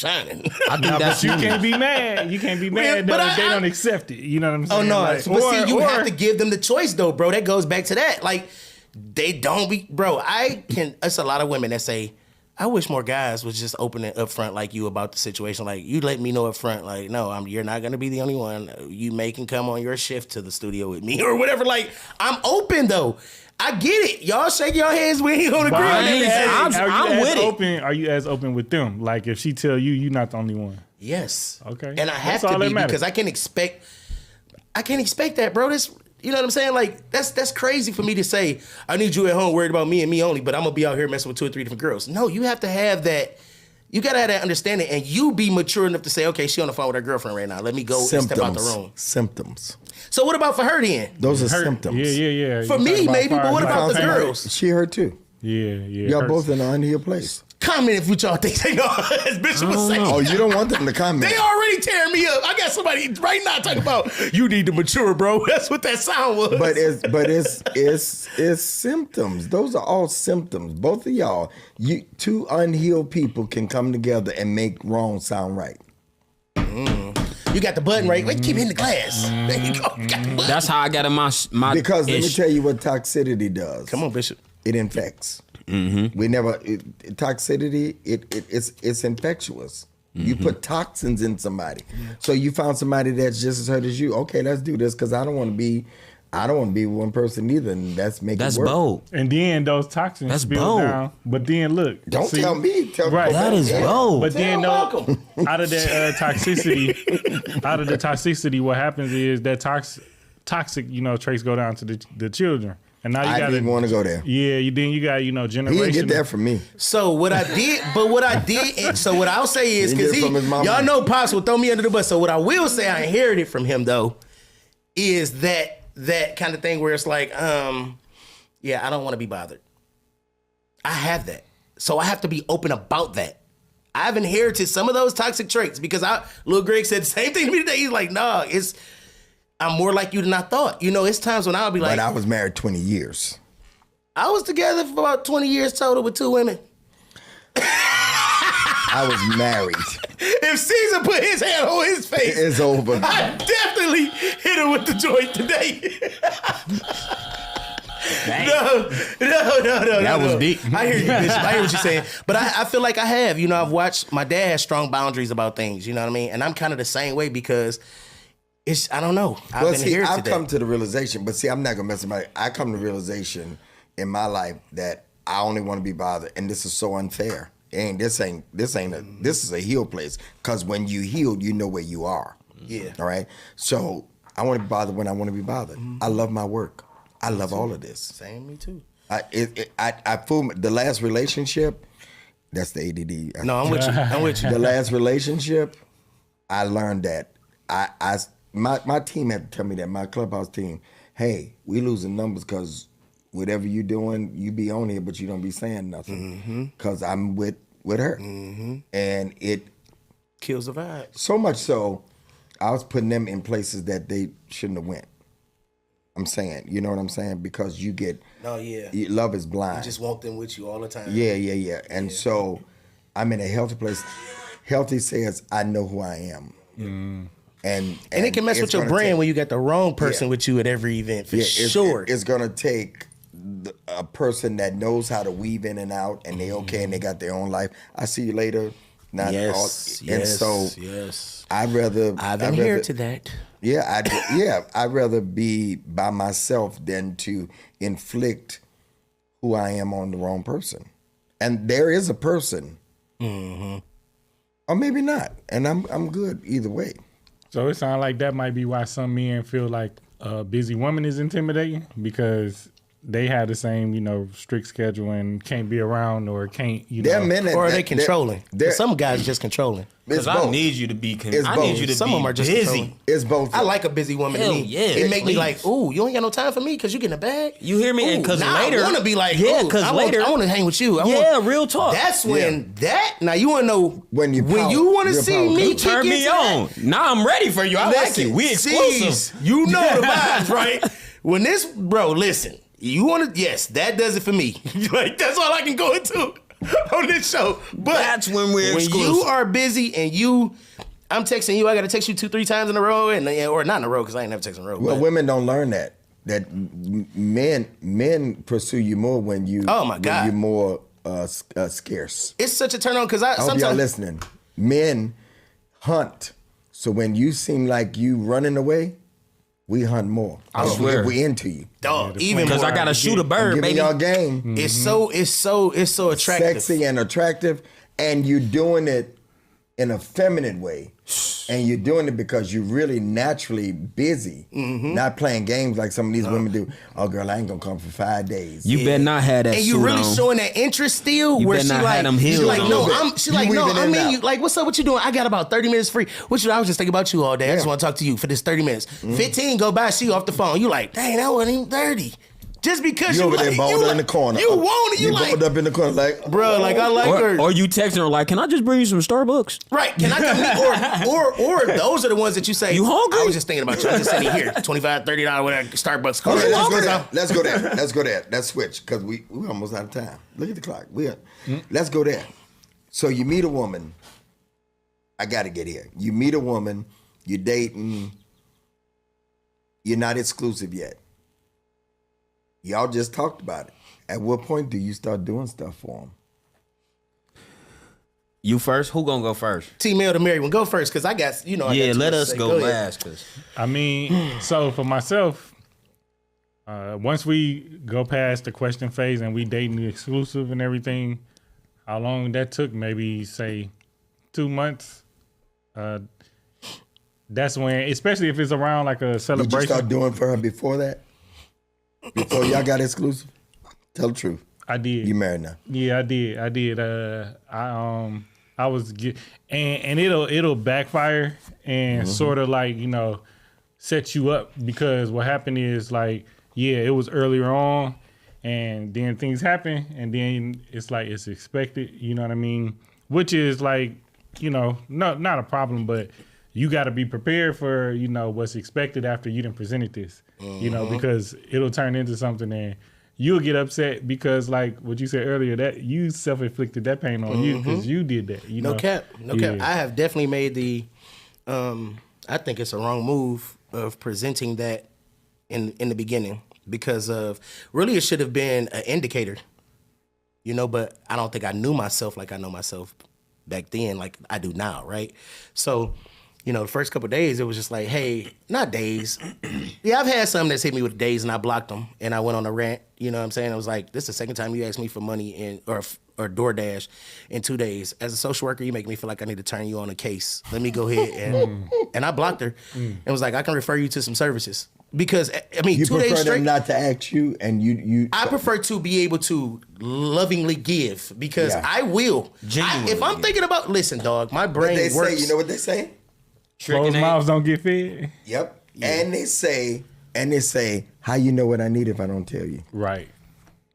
I think that's you can't be mad. You can't be mad that they don't accept it. You know what I'm saying? Oh, no. Like, but you have to give them the choice, though, bro. That goes back to that. Like, they don't be... Bro, it's a lot of women that say, I wish more guys was just open and upfront like you about the situation. Like, you let me know up front, like, no, you're not gonna be the only one. You can come on your shift to the studio with me or whatever. Like, I'm open though. I get it. Y'all shake your heads when you don't agree on everything. I'm with it. Are you as open with them? Like, if she tell you, you're not the only one. Yes. Okay. And I have to be because I can't expect that, bro. This, you know what I'm saying? Like, that's crazy for me to say, I need you at home worried about me and me only, but I'm gonna be out here messing with 2 or 3 different girls. No, you have to have that. You gotta have that understanding, and you be mature enough to say, okay, she on the phone with her girlfriend right now. Let me go and step out the room. Symptoms. So what about for her then? Those are symptoms. Yeah. For me, maybe, but what about the girls? She hurt too. Yeah. Y'all both in an unhealed place. Comment if what y'all think they are, as Bishop was saying. Oh, you don't want them to comment. They already tearing me up. I got somebody right now talking about, you need to mature, bro. That's what that sound was. But it's symptoms. Those are all symptoms. Both of y'all, two unhealed people can come together and make wrong sound right. You got the button right. Wait, keep hitting the glass. There you go. You got the button. That's how I got in my Because let me tell you what toxicity does. Come on, Bishop. It infects. We never toxicity. It's infectious. You put toxins in somebody. So you found somebody that's just as hurt as you. Okay, let's do this because I don't want to be one person either, and that's making That's work. bold. And then those toxins spill down. But then look, Don't tell me. Tell right. That is bold. But then out of that toxicity, what happens is that toxic, traits go down to the children. And now I didn't want to go there. Yeah, you got, generation. He didn't get that from me. So what I did, so what I'll say is, because y'all know Pops will throw me under the bus. So what I will say I inherited from him though, is that kind of thing where it's like, I don't want to be bothered. I have that. So I have to be open about that. I've inherited some of those toxic traits because Lil Greg said the same thing to me today. He's like, nah, I'm more like you than I thought. It's times when I'll be like... But I was married 20 years. I was together for about 20 years total with 2 women. I was married. If Caesar put his hand on his face... It's over. I definitely hit him with the joint today. No. That was deep. I hear you, Bishop. I hear what you're saying. But I feel like I have. I've watched... My dad has strong boundaries about things. You know what I mean? And I'm kind of the same way because... I don't know. I've come to the realization, but see, I'm not gonna mess with I come to the realization in my life that I only want to be bothered, and this is so unfair. This is a healed place. Cause when you healed, you know where you are. Yeah. All right. So I want to be bothered when I want to be bothered. I love my work. I love all of this. Same, me too. I fool the last relationship. That's the ADD. No, I'm with you. The last relationship, I learned that my team had to tell me that, my clubhouse team, hey, we losing numbers because whatever you doing, you be on here, but you don't be saying nothing. Because I'm with her. And it kills the vibe. So much so, I was putting them in places that they shouldn't have went. I'm saying, you know what I'm saying? Because you get, love is blind. You just want them with you all the time. Yeah. And so I'm in a healthy place. Healthy says, I know who I am. And it can mess with your brain when you got the wrong person with you at every event, for sure. It's going to take a person that knows how to weave in and out, and they okay, and they got their own life. I see you later. I've inherited that. I'd rather be by myself than to inflict who I am on the wrong person. And there is a person, or maybe not, and I'm good either way. So it sounds like that might be why some men feel like a busy woman is intimidating, because they have the same, strict schedule and can't be around or can't, or are they controlling? Some guys just controlling. Because I need you to be. I need you to Some be of them are just busy. controlling. It's both. I like a busy woman. Hell to me. yeah, It make me please. like, ooh, you ain't got no time for me because you getting a bag. You hear me? And because later, I want to be like, because later, I want to hang with you. Real talk. That's when now you want to know when you want to see me you turn me on. Now I'm ready for you. I like it. We exclusive. You know the vibes, right? When this, bro, listen. You want to? Yes, that does it for me. Like, that's all I can go into on this show. But that's when we're exclusive. You are busy and I'm texting you. I got to text you 2-3 times in a row, or not in a row because I ain't never texting in a row. Well, women don't learn that men pursue you more when you. Oh my God. When you're more scarce. It's such a turn on because I hope y'all sometimes listening. Men hunt. So when you seem like you running away, we hunt more. I swear. We into you. dog, even Because more. I gotta shoot a I'm bird, giving baby. y'all game. It's so attractive. Sexy and attractive, and you're doing it in a feminine way. And you're doing it because you're really naturally busy, not playing games like some of these women do. Oh, girl, I ain't gonna come for 5 days. You better not have that And suit you really on. showing that interest still, You where better she not like, have them heels she like, on. no, You I weaving in mean, and you out. like, what's up? What you doing? I got about 30 minutes free. I was just thinking about you all day. I just want to talk to you for this 30 minutes. 15 go by, she off the phone. You like, dang, that wasn't even 30. Just because You you over like, there balled you in the corner. You want it. You like, balled up in the corner like, bro, like I like her. Or you texting her like, can I just bring you some Starbucks? Right? Can I come? Or those are the ones that you say. You hungry? I was just thinking about you. I just sitting here, $25, $30, whatever Starbucks All cost. right, let's go there. Let's go there. Let's switch because we almost out of time. Look at the clock. Let's go there. So you meet a woman. I got to get here. You meet a woman. You're dating. You're not exclusive yet. Y'all just talked about it. At what point do you start doing stuff for them? You first? Who gonna go first? T-mail to Mary one. Go first, because I got, I got Yeah, too let much us to say. go ahead. last. Cause I mean, so for myself, once we go past the question phase and we dating the exclusive and everything, how long that took? Maybe say 2 months. That's when, especially if it's around like a Did you celebration. start doing for her before that? Before y'all got exclusive? Tell the truth. I did. You married now. Yeah, I did. I was and it'll backfire and sort of like, set you up, because what happened is like, yeah, it was earlier on and then things happen and then it's like it's expected, you know what I mean? Which is like, not a problem, but you got to be prepared for, what's expected after you done presented this, because it'll turn into something and you'll get upset because, like what you said earlier, that you self-inflicted that pain on you because you did that. No cap. I have definitely made the, I think it's a wrong move of presenting that in the beginning, because of really it should have been an indicator, but I don't think I knew myself like I know myself back then, like I do now, right? So, the first couple of days, it was just like, hey, not days. Yeah, I've had some that's hit me with days and I blocked them and I went on a rant. You know what I'm saying? I was like, this is the second time you asked me for money or DoorDash in 2 days. As a social worker, you make me feel like I need to turn you on a case. Let me go ahead and I blocked her and was like, I can refer you to some services. Because, I mean, You 2 days prefer straight. them not to ask you and you I prefer to be able to lovingly give, because Yeah. I will. Genuinely If I'm give. thinking about, listen, dog, my What brain they works. say, you know what they say? Closed mouths don't get fed. Yep. And they say, how you know what I need if I don't tell you? Right.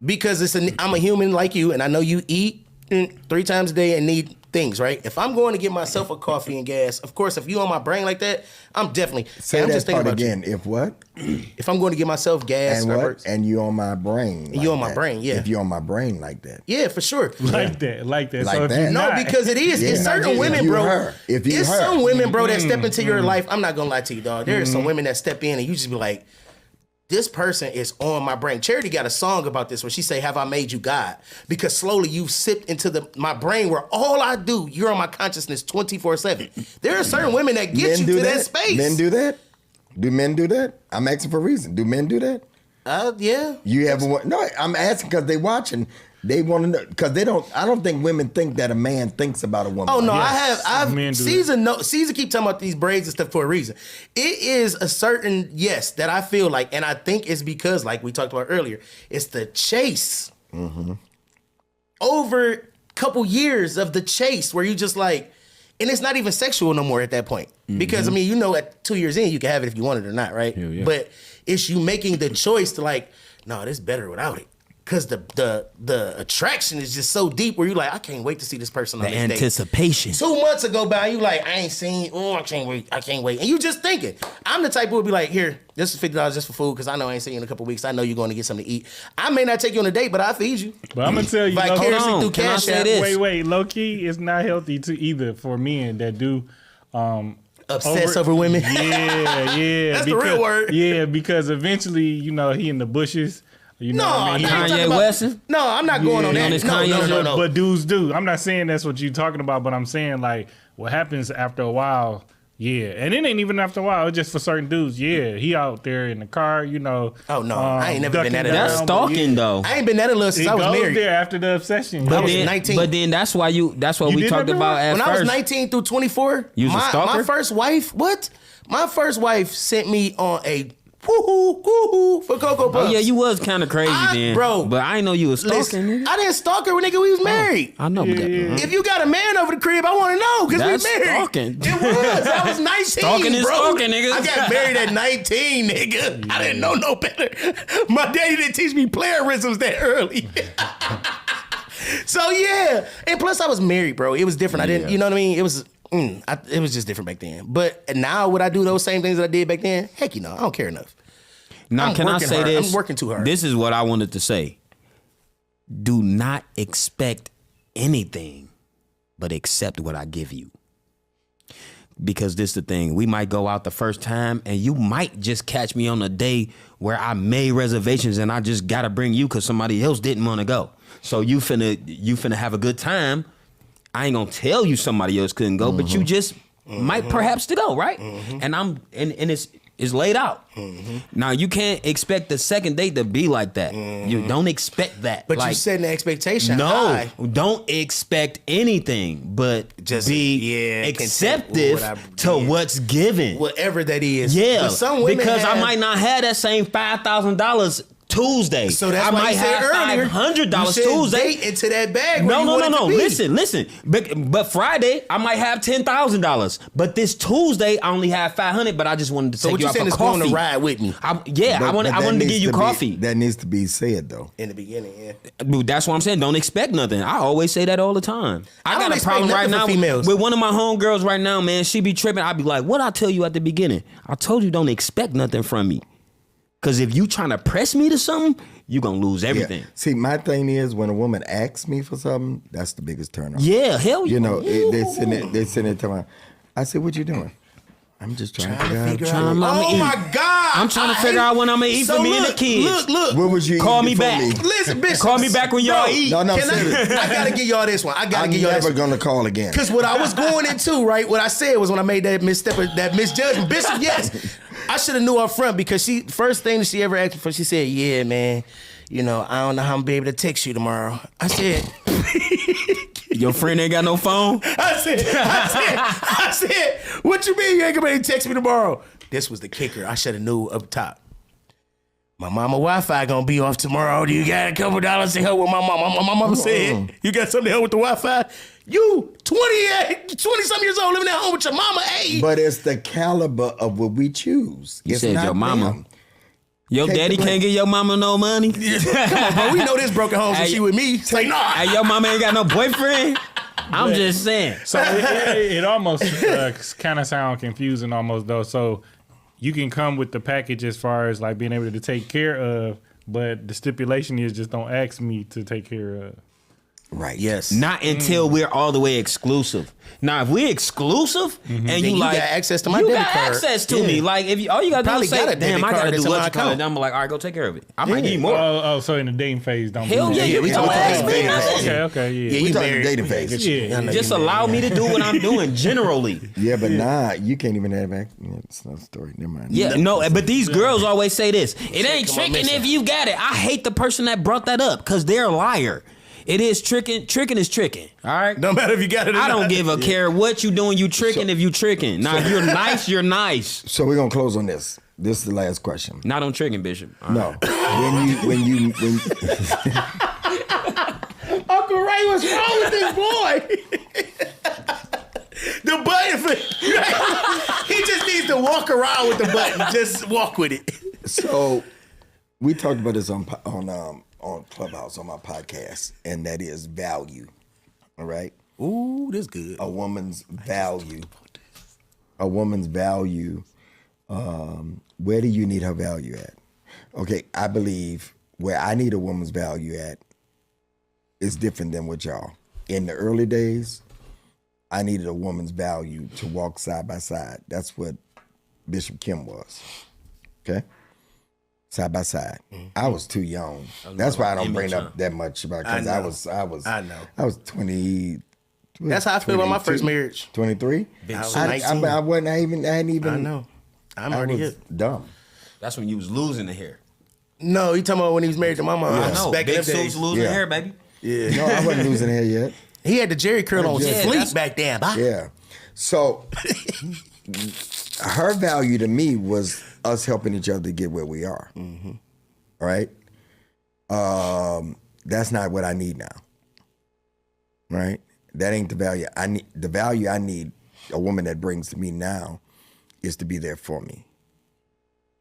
Because I'm a human like you, and I know you eat 3 times a day and need things, right? If I'm going to get myself a coffee and gas, of course, if you on my brain like that, I'm definitely. Say I'm that just thinking part about you. again. If what? If I'm going to get myself gas, And or what? And you on my brain. you on my that. brain, yeah. If you on my brain like that. yeah, for sure. Like that. Like So if that. you're No, not- because it is. It's Yeah. certain If women, you bro. her. If you it's her. some women, bro, that step into your life. I'm not gonna lie to you, dog. There are some women that step in and you just be like, this person is on my brain. Charity got a song about this where she say, "Have I made you God?" Because slowly you sipped into my brain where all I do, you're on my consciousness 24/7. There are certain women that get you to that space. Men do that? Do men do that? I'm asking for a reason. Do men do that? Yeah. You ever want? No, I'm asking because they watching. They want to know because they don't. I don't think women think that a man thinks about a woman. Oh no, Yes. I've Men do Caesar keep talking about these braids and stuff for a reason. It is a certain yes that I feel like, and I think it's because, like we talked about earlier, it's the chase. Over a couple years of the chase where you just like, and it's not even sexual no more at that point. Because I mean, at 2 years in, you can have it if you want it or not, right? yeah. But it's you making the choice to like, no, this better without it. Cause the attraction is just so deep where you like, I can't wait to see this person on the this date. anticipation. 2 months ago by you like, I ain't seen, I can't wait. And you just thinking. I'm the type who would be like, here, this is $50 just for food, because I know I ain't seen you in a couple weeks. I know you're going to get something to eat. I may not take you on a date, but I'll feed you. But I'm gonna tell you, Vicariously Hold on, through can I Cash say App. this? wait, low key, it's not healthy to either for men that do Obsess over women. Yeah. That's the real word. Yeah, because eventually, he in the bushes. You know No, what I mean? I ain't talking Kanye about- West? No, I'm not going on on that. this No, Kanye no, no. But dudes do. I'm not saying that's what you're talking about, but I'm saying like what happens after a while. Yeah, and it ain't even after a while. It's just for certain dudes. Yeah, he out there in the car, you know. Oh, no. I ain't never been ducking that in down, That's but stalking yeah. though. I ain't been that in love since It I was goes married. there after the obsession. I was then, 19. But then that's what You we did talked that about at When first. I was 19 through 24, You was a stalker? my first wife, what? My first wife sent me on a woohoo for Cocoa Puffs. Oh yeah, you was kind of crazy then, bro. But I didn't know you was stalking. Listen, Nigga. I didn't stalk her, nigga. We was married. I know, but If you got a man over the crib, I want to know because we That's married. stalking. It was. I was 19, Stalking is bro. stalking, nigga. I got married at 19, nigga. I didn't know no better. My daddy didn't teach me playerisms that early. So yeah, and plus I was married, bro. It was different. I didn't, you know what I mean? It was. It was just different back then. But now, would I do those same things that I did back then? Heck, I don't care enough. Now, I'm can I working say hard. this? I'm working too hard. This is what I wanted to say. Do not expect anything, but accept what I give you. Because this is the thing. We might go out the first time, and you might just catch me on a day where I made reservations, and I just gotta bring you because somebody else didn't want to go. So you finna have a good time. I ain't gonna tell you somebody else couldn't go, but you just might perhaps to go, right? And it's laid out. Now you can't expect the second date to be like that. You don't expect that. But like, you setting the expectation no, high. don't expect anything, but Just, be acceptive content with to what's given. Whatever that is. Yeah, But some women because I have- might not have that same $5,000 Tuesday. So that's I why might you said have earlier, $500 you should Tuesday. date into that bag. No, where you no, want no, it no. to be. Listen. But Friday I might have $10,000. But this Tuesday I only have $500. But I just wanted to So take what you you out saying for is going coffee. to ride with me I But wanted that to needs give you be- coffee. That needs to be said though. in the beginning. Yeah. Dude, that's what I'm saying. Don't expect nothing. I always say that all the time. I don't got a expect problem right nothing now from females. with one of my homegirls right now, man. She be tripping. I be like, what I tell you at the beginning? I told you don't expect nothing from me. Because if you trying to press me to something, you going to lose everything. Yeah. See, my thing is when a woman asks me for something, that's the biggest turn on. Yeah, hell yeah. You know, they sitting there telling me, I said, what you doing? I'm just trying to figure out. Trying to- Oh eat. my God! I'm trying to figure out when I'm going to eat So for me and the look, kids. Look. What was you Call eating me before back. Listen, bitch. Call me back when y'all eat. No, I'm Can serious. I gotta give y'all this one. I gotta I'm give y'all this never one. gonna call again. Because what I was going into, right, what I said was when I made that misjudgment. Bishop, yes. I should have knew up front because first thing that she ever asked me for, she said, yeah, man, I don't know how I'm gonna be able to text you tomorrow. I said, Your friend ain't got no phone? I said, what you mean you ain't gonna be able to text me tomorrow? This was the kicker. I should have knew up top. My mama Wi-Fi gonna be off tomorrow. Do you got a couple dollars to help with my mama? My mama said, you got something to help with the Wi-Fi? You 20-something years old living at home with your mama, hey. But it's the caliber of what we choose. You It's said not your mama. them. Your Take daddy the can't blame. give your mama no money? Come on, bro. We know this broken home since Hey, she with me. Say no. Hey, your mama ain't got no boyfriend? I'm just saying. So it almost kind of sound confusing almost though. So you can come with the package as far as like being able to take care of, but the stipulation is just don't ask me to take care of. Right. Yes. Not until we're all the way exclusive. Now, if we're exclusive and Then you you like got access to my you debit got card. access to Yeah. me. Like if you all you gotta do Probably is say, got a debit damn, I card gotta do that's in what my you call it. account. I'm like, all right, go take care of it. I might Yeah. need more. Oh, so in the dating phase, don't Hell do yeah, that. Yeah, we don't talking ask about me dating nothing. Okay, okay, yeah. Yeah, We you talking married. dating phase. Yeah. I know Just you married. allow me to do what I'm doing generally. Yeah, but nah, you can't even have access. It's not a story. Never mind. Yeah, no, but these girls always say this. It ain't come on, tricking listen. if you got it. I hate the person that brought that up because they're a liar. It is tricking. Tricking is tricking. All right. No matter if you got it or I don't not. give a care what you doing. You tricking if you tricking. Now, if you're nice, you're nice. So we're gonna close on this. This is the last question. Not on tricking, Bishop. All right. No. when you Uncle Ray, what's wrong with this boy? The button for he just needs to walk around with the button. Just walk with it. So we talked about this on Clubhouse on my podcast, and that is value. All right, Ooh, this good. a woman's value. A woman's value. Where do you need her value at? Okay, I believe where I need a woman's value at is different than with y'all. In the early days, I needed a woman's value to walk side by side. That's what Bishop Kim was. Okay. side by side. I was too young. That's why I don't bring up that much about because I know. I was 20. That's how I feel about my first marriage. 23. I was I 19. I hadn't even. I know. I'm I already was hip. dumb. That's when you was losing the hair. No, you talking about when he was married to my mom. I know. Back in Big them days. Soup's losing Yeah. hair, baby. Yeah. No, I wasn't losing hair yet. He had the Jerry curl on Yeah, fleek back then. Bye. Yeah. So her value to me was us helping each other to get where we are. Right? That's not what I need now. Right? That ain't the value I need. The value I need a woman that brings to me now is to be there for me.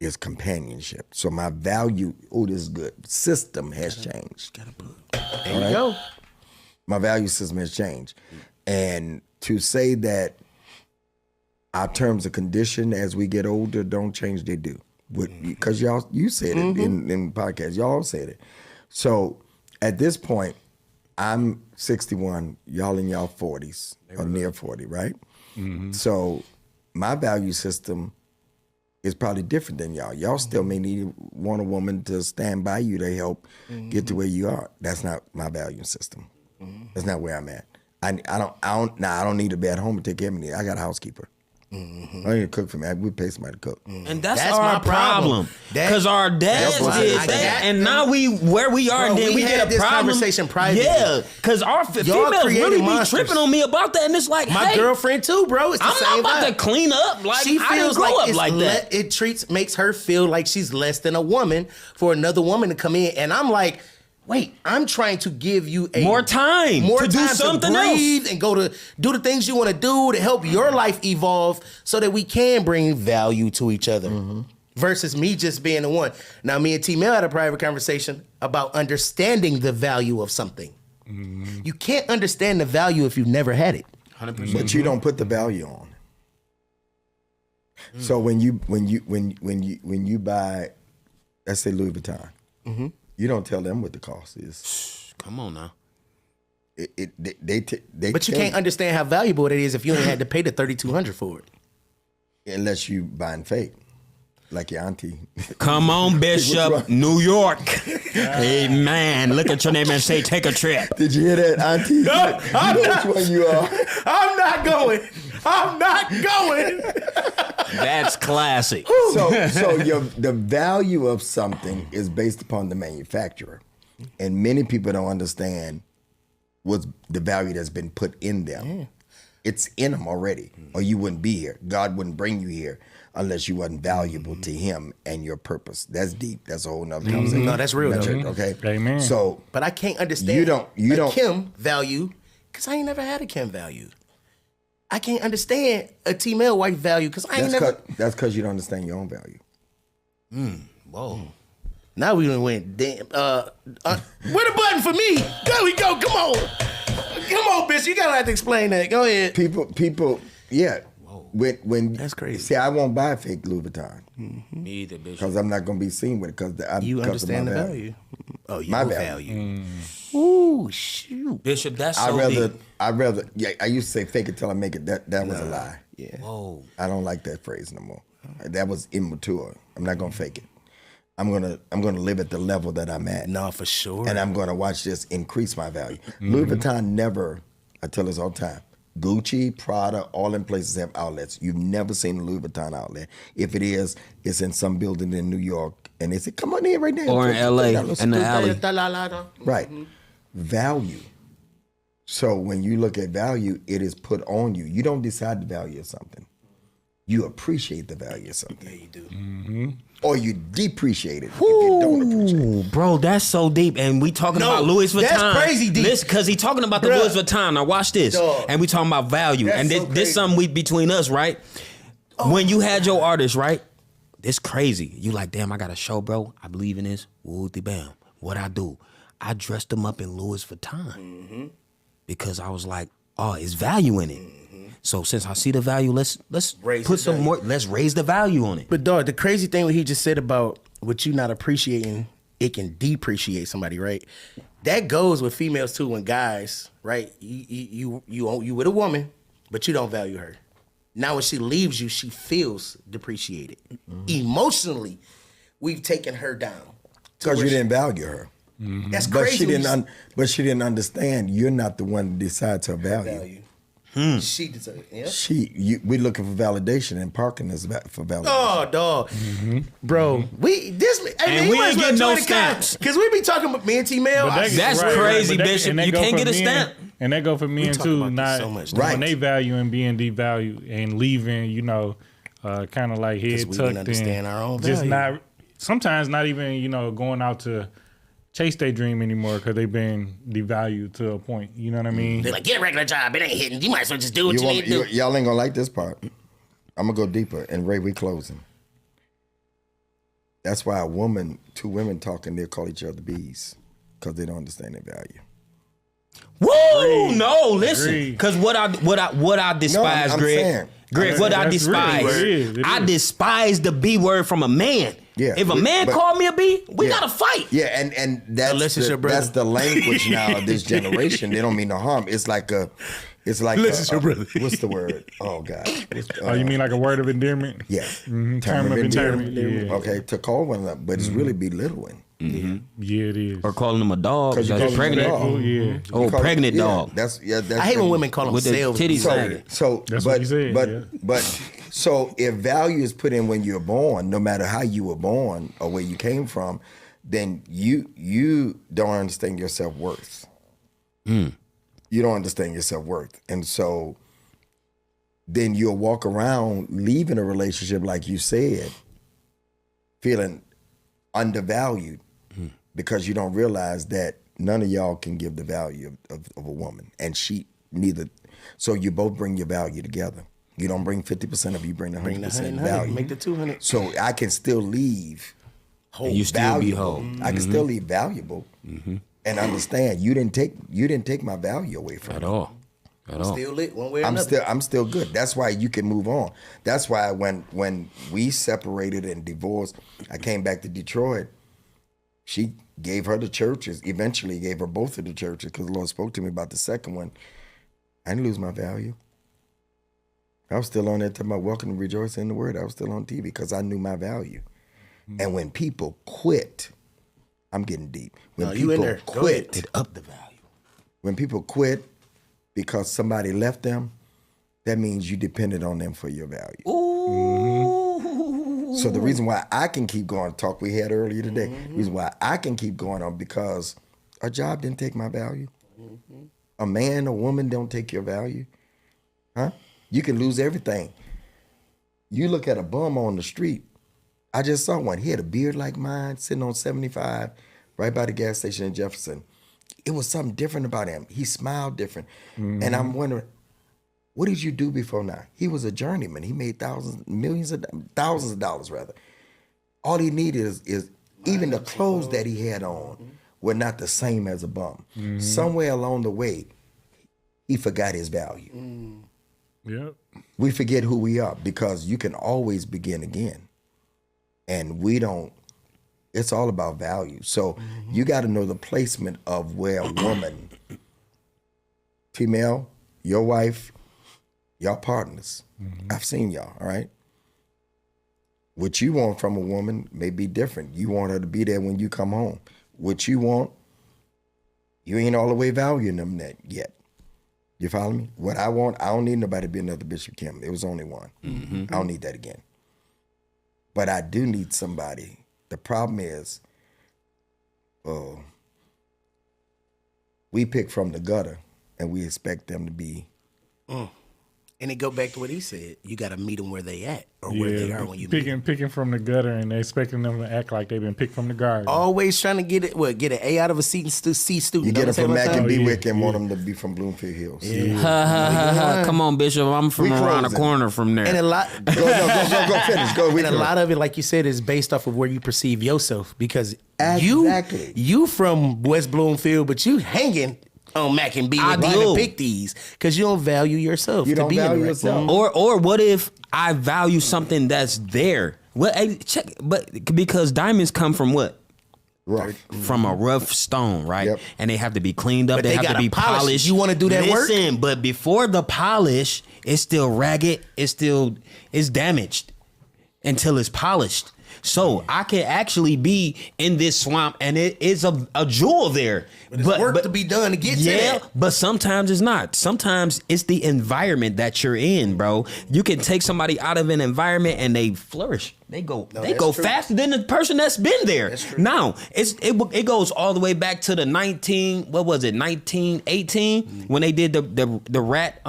Is companionship. So my value, this is good, system has changed. There you go. My value system has changed. And to say that our terms of condition as we get older don't change, they do. Because you said it in podcasts. Y'all said it. So at this point, I'm 61, y'all in y'all 40s, or near 40, right? So my value system is probably different than y'all. Y'all still may want a woman to stand by you to help get to where you are. That's not my value system. That's not where I'm at. I don't need to be at home to take care of me. I got a housekeeper. I don't need to cook for me. We pay somebody to cook. And that's my our problem. Because our dads That's did why I that, got and now where we are, Bro, and then we we had get a this problem. conversation privately. Yeah, because our females created really be monsters. tripping on me about that, and it's like, My hey, girlfriend too, bro. It's the I'm same not about vibe. to clean up. Like, She I didn't feels grow like up it's like that. makes her feel like she's less than a woman for another woman to come in, and I'm like, wait, I'm trying to give you More time to do something to else. breathe and go to do the things you want to do to help your life evolve, so that we can bring value to each other. Versus me just being the one. Now, me and T-Mail had a private conversation about understanding the value of something. You can't understand the value if you've never had it. 100%. But you don't put the value on. So when you buy, let's say Louis Vuitton, you don't tell them what the cost is. Come on now. But you can't understand how valuable it is if you ain't had to pay the $3,200 for it. unless you buying fake, like your auntie. Come on, Bishop, New York. Hey, man, look at your name and say, take a trip. Did you hear that, auntie? No, you know which one you are. I'm not going. I'm not going. That's classic. So the value of something is based upon the manufacturer, and many people don't understand what's the value that's been put in them. Yeah. It's in them already, or you wouldn't be here. God wouldn't bring you here unless you wasn't valuable to Him and your purpose. That's deep. That's a whole nother conversation. No, that's real. Though. Okay, Amen. So, but I can't understand. You don't Kim value because I ain't never had a Kim value. I can't understand a T-Male wife value because I ain't never. That's because you don't understand your own value. Whoa. Now we done went damn. Where the button for me? There we go. Come on, bitch. You gotta have to explain that. Go ahead. People, yeah. When That's crazy. See, I won't buy fake Louis Vuitton Me either, Bishop. because I'm not gonna be seen with it because You because of understand my the value. Oh, your My value. Ooh, shoot. Bishop, that's so I'd rather. Yeah, I used to say fake it till I make it. That was a lie. Yeah. Whoa. I don't like that phrase no more. That was immature. I'm not gonna fake it. I'm gonna live at the level that I'm at. No, for sure. And I'm gonna watch this increase my value. Louis Vuitton never. I tell this all the time. Gucci, Prada, all them places have outlets. You've never seen a Louis Vuitton outlet. If it is, it's in some building in New York, and they say, "Come on in right there." Or in LA, in the alley. Right. Value. So when you look at value, it is put on you. You don't decide the value of something. You appreciate the value of something. Yeah, you do. Or you depreciate it if you don't appreciate it. Ooh, bro, that's so deep. And we talking No, about Louis Vuitton. that's crazy deep. Listen, because he talking about the Bruh. Louis Vuitton. Now watch this. Dog. And we talking about value. That's And so this crazy. something between us, right? When you had your artist, right? This crazy. You like, damn, I got a show, bro. I believe in this. Woody bam. What I do? I dressed them up in Louis Vuitton. Because I was like, oh, it's value in it. So since I see the value, let's Raise put the some value. more. Let's raise the value on it. But dog, the crazy thing what he just said about what you not appreciating, it can depreciate somebody, right? That goes with females too. When guys, right, you with a woman, but you don't value her. Now when she leaves you, she feels depreciated emotionally. we've taken her down. Because you didn't value her. That's But crazy. she didn't understand you're not the one that decides her value. She deserves it. Yeah. We looking for validation and parking is for validation. Oh, dog, bro. We ain't getting no stamps. because we be talking about me and T-Mail. That's crazy, Bishop. and that You go can't for get a men, stamp. And that go for men talk too, about this not so much. Right. when they value and being devalued and leaving, kind of like head we tucked didn't understand in. our own Just value. not, sometimes not even, going out to chase their dream anymore because they've been devalued to a point. You know what I mean? They're like, get a regular job. It ain't hitting. You might as well just do what you need to do. Y'all ain't gonna like this part. I'm gonna go deeper. And Ray, we closing. That's why two women talking, they'll call each other bees because they don't understand their value. Woo! No, listen. Agreed. Because what I despise, I'm Greg. saying. Greg, what I That's despise. really what it is. I despise the B word from a man. Yeah, If a man but- called me a B, we Yeah. gotta fight. Yeah, and Unless it's your brother. that's the language now of this generation. They don't mean no harm. It's like Unless it's your brother. What's the word? Oh God. Oh, you mean like a word of endearment? Yeah. Term of endearment. Yeah. Okay, to call one up, but it's really belittling. Yeah, it is. Or calling them a dog. 'Cause you That's call them a pregnant. dog. Oh, yeah. Oh, pregnant dog. That's I hate when women call With the themselves. titties So, sagging. That's but, what you said, But, yeah. but so if value is put in when you're born, no matter how you were born or where you came from, then you don't understand your self-worth. You don't understand your self-worth. And so then you'll walk around leaving a relationship, like you said, feeling undervalued because you don't realize that none of y'all can give the value of a woman. And she neither. So you both bring your value together. You don't bring 50% of you, bring the 100% value. Make the 200. So I can still leave And you still be valuable. whole. I can still leave valuable and understand you didn't take my value away from At me. all. At all. Still lit one way or another. I'm still good. That's why you can move on. That's why when we separated and divorced, I came back to Detroit. She gave her the churches. Eventually, gave her both of the churches because the Lord spoke to me about the second one. I didn't lose my value. I was still on there talking about welcome to rejoice in the word. I was still on TV because I knew my value. And when people quit, I'm getting deep. When No, you in people there. Go quit, ahead. It up the value. when people quit because somebody left them, that means you depended on them for your value. So the reason why I can keep going, talk we had earlier today, the reason why I can keep going on because a job didn't take my value. A man, a woman don't take your value. Huh? You can lose everything. You look at a bum on the street. I just saw one. He had a beard like mine, sitting on 75, right by the gas station in Jefferson. It was something different about him. He smiled different. And I'm wondering, what did you do before now? He was a journeyman. He made thousands of dollars rather. All he needed is even the clothes that he had on were not the same as a bum. Somewhere along the way, he forgot his value. Yep. We forget who we are because you can always begin again. And we don't, it's all about value. So you got to know the placement of where a woman, female, your wife, y'all partners. I've seen y'all, all right? What you want from a woman may be different. You want her to be there when you come home. What you want, you ain't all the way valuing them that yet. You follow me? What I want, I don't need nobody to be another Bishop Kim. It was only one. I don't need that again. But I do need somebody. The problem is, we pick from the gutter and we expect them to be. And it go back to what he said. You got to meet them where they at or where they are when you meet them. picking from the gutter and they expecting them to act like they've been picked from the garden. Always trying to get an A out of a C student. You get them from Mac and yeah, Bewick and want them to be from Bloomfield Hills. Come on, Bishop. I'm from We around the closing. corner from there. And a lot, Go finish. Go. and a lot of it, like you said, is based off of where you perceive yourself. Because Exactly. you from West Bloomfield, but you hanging on Mac and B I trying do. to pick these because you don't value yourself. You to don't be in value the right- yourself. Or what if I value something that's there? Well, hey, check, but because diamonds come from what? Rough. From a rough stone, right? Yep. And they have to be cleaned up. But They they have to gotta be polish it. polished. You wanna do that work? Listen, but before the polish, it's still ragged. It's damaged. until it's polished. So I can actually be in this swamp and it is a jewel there. But it's work to be done to get to that. But sometimes it's not. Sometimes it's the environment that you're in, bro. You can take somebody out of an environment and they flourish. They go faster than the person that's been there. That's true. Now, it goes all the way back to the 1918 when they did the rat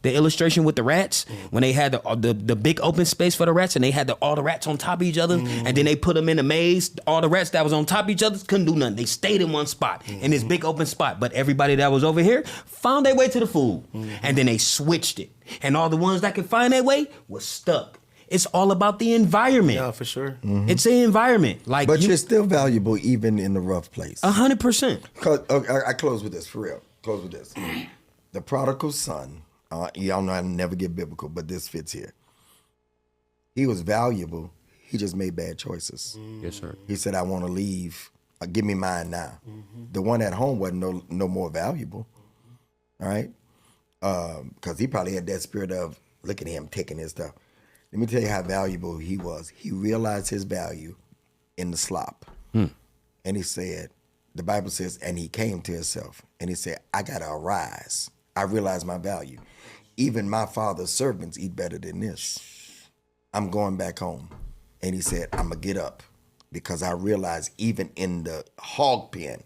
the illustration with the rats, when they had the big open space for the rats and they had all the rats on top of each other, and then they put them in a maze. All the rats that was on top of each other couldn't do nothing. They stayed in one spot, in this big open spot. But everybody that was over here found their way to the food. And then they switched it. And all the ones that could find their way was stuck. It's all about the environment. Yeah, for sure. It's the environment. But you're still valuable even in the rough place. 100%. I close with this, for real. Close with this. The prodigal son, y'all know I never get biblical, but this fits here. He was valuable. He just made bad choices. Yes, sir. He said, I want to leave. Give me mine now. The one at home wasn't no more valuable. All right? Because he probably had that spirit of, look at him taking his stuff. Let me tell you how valuable he was. He realized his value in the slop. And he said, the Bible says, and he came to himself. And he said, I got to arise. I realize my value. Even my father's servants eat better than this. I'm going back home. And he said, I'm going to get up because I realize even in the hog pen,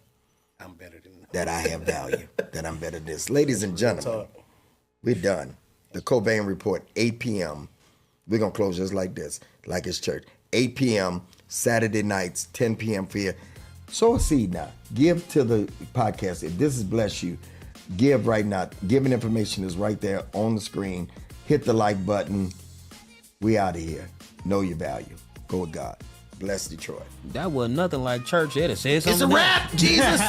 I'm better than that I have value, that I'm better than this. Ladies and gentlemen, we're done. The Cobain Report, 8 p.m. We're going to close just like this, like it's church. 8 p.m., Saturday nights, 10 p.m. for you. Sow a seed now. Give to the podcast. If this has blessed you, give right now. Giving information is right there on the screen. Hit the like button. We out of here. Know your value. Go with God. Bless Detroit. That was nothing like church. It said something. It's a wrap, Jesus.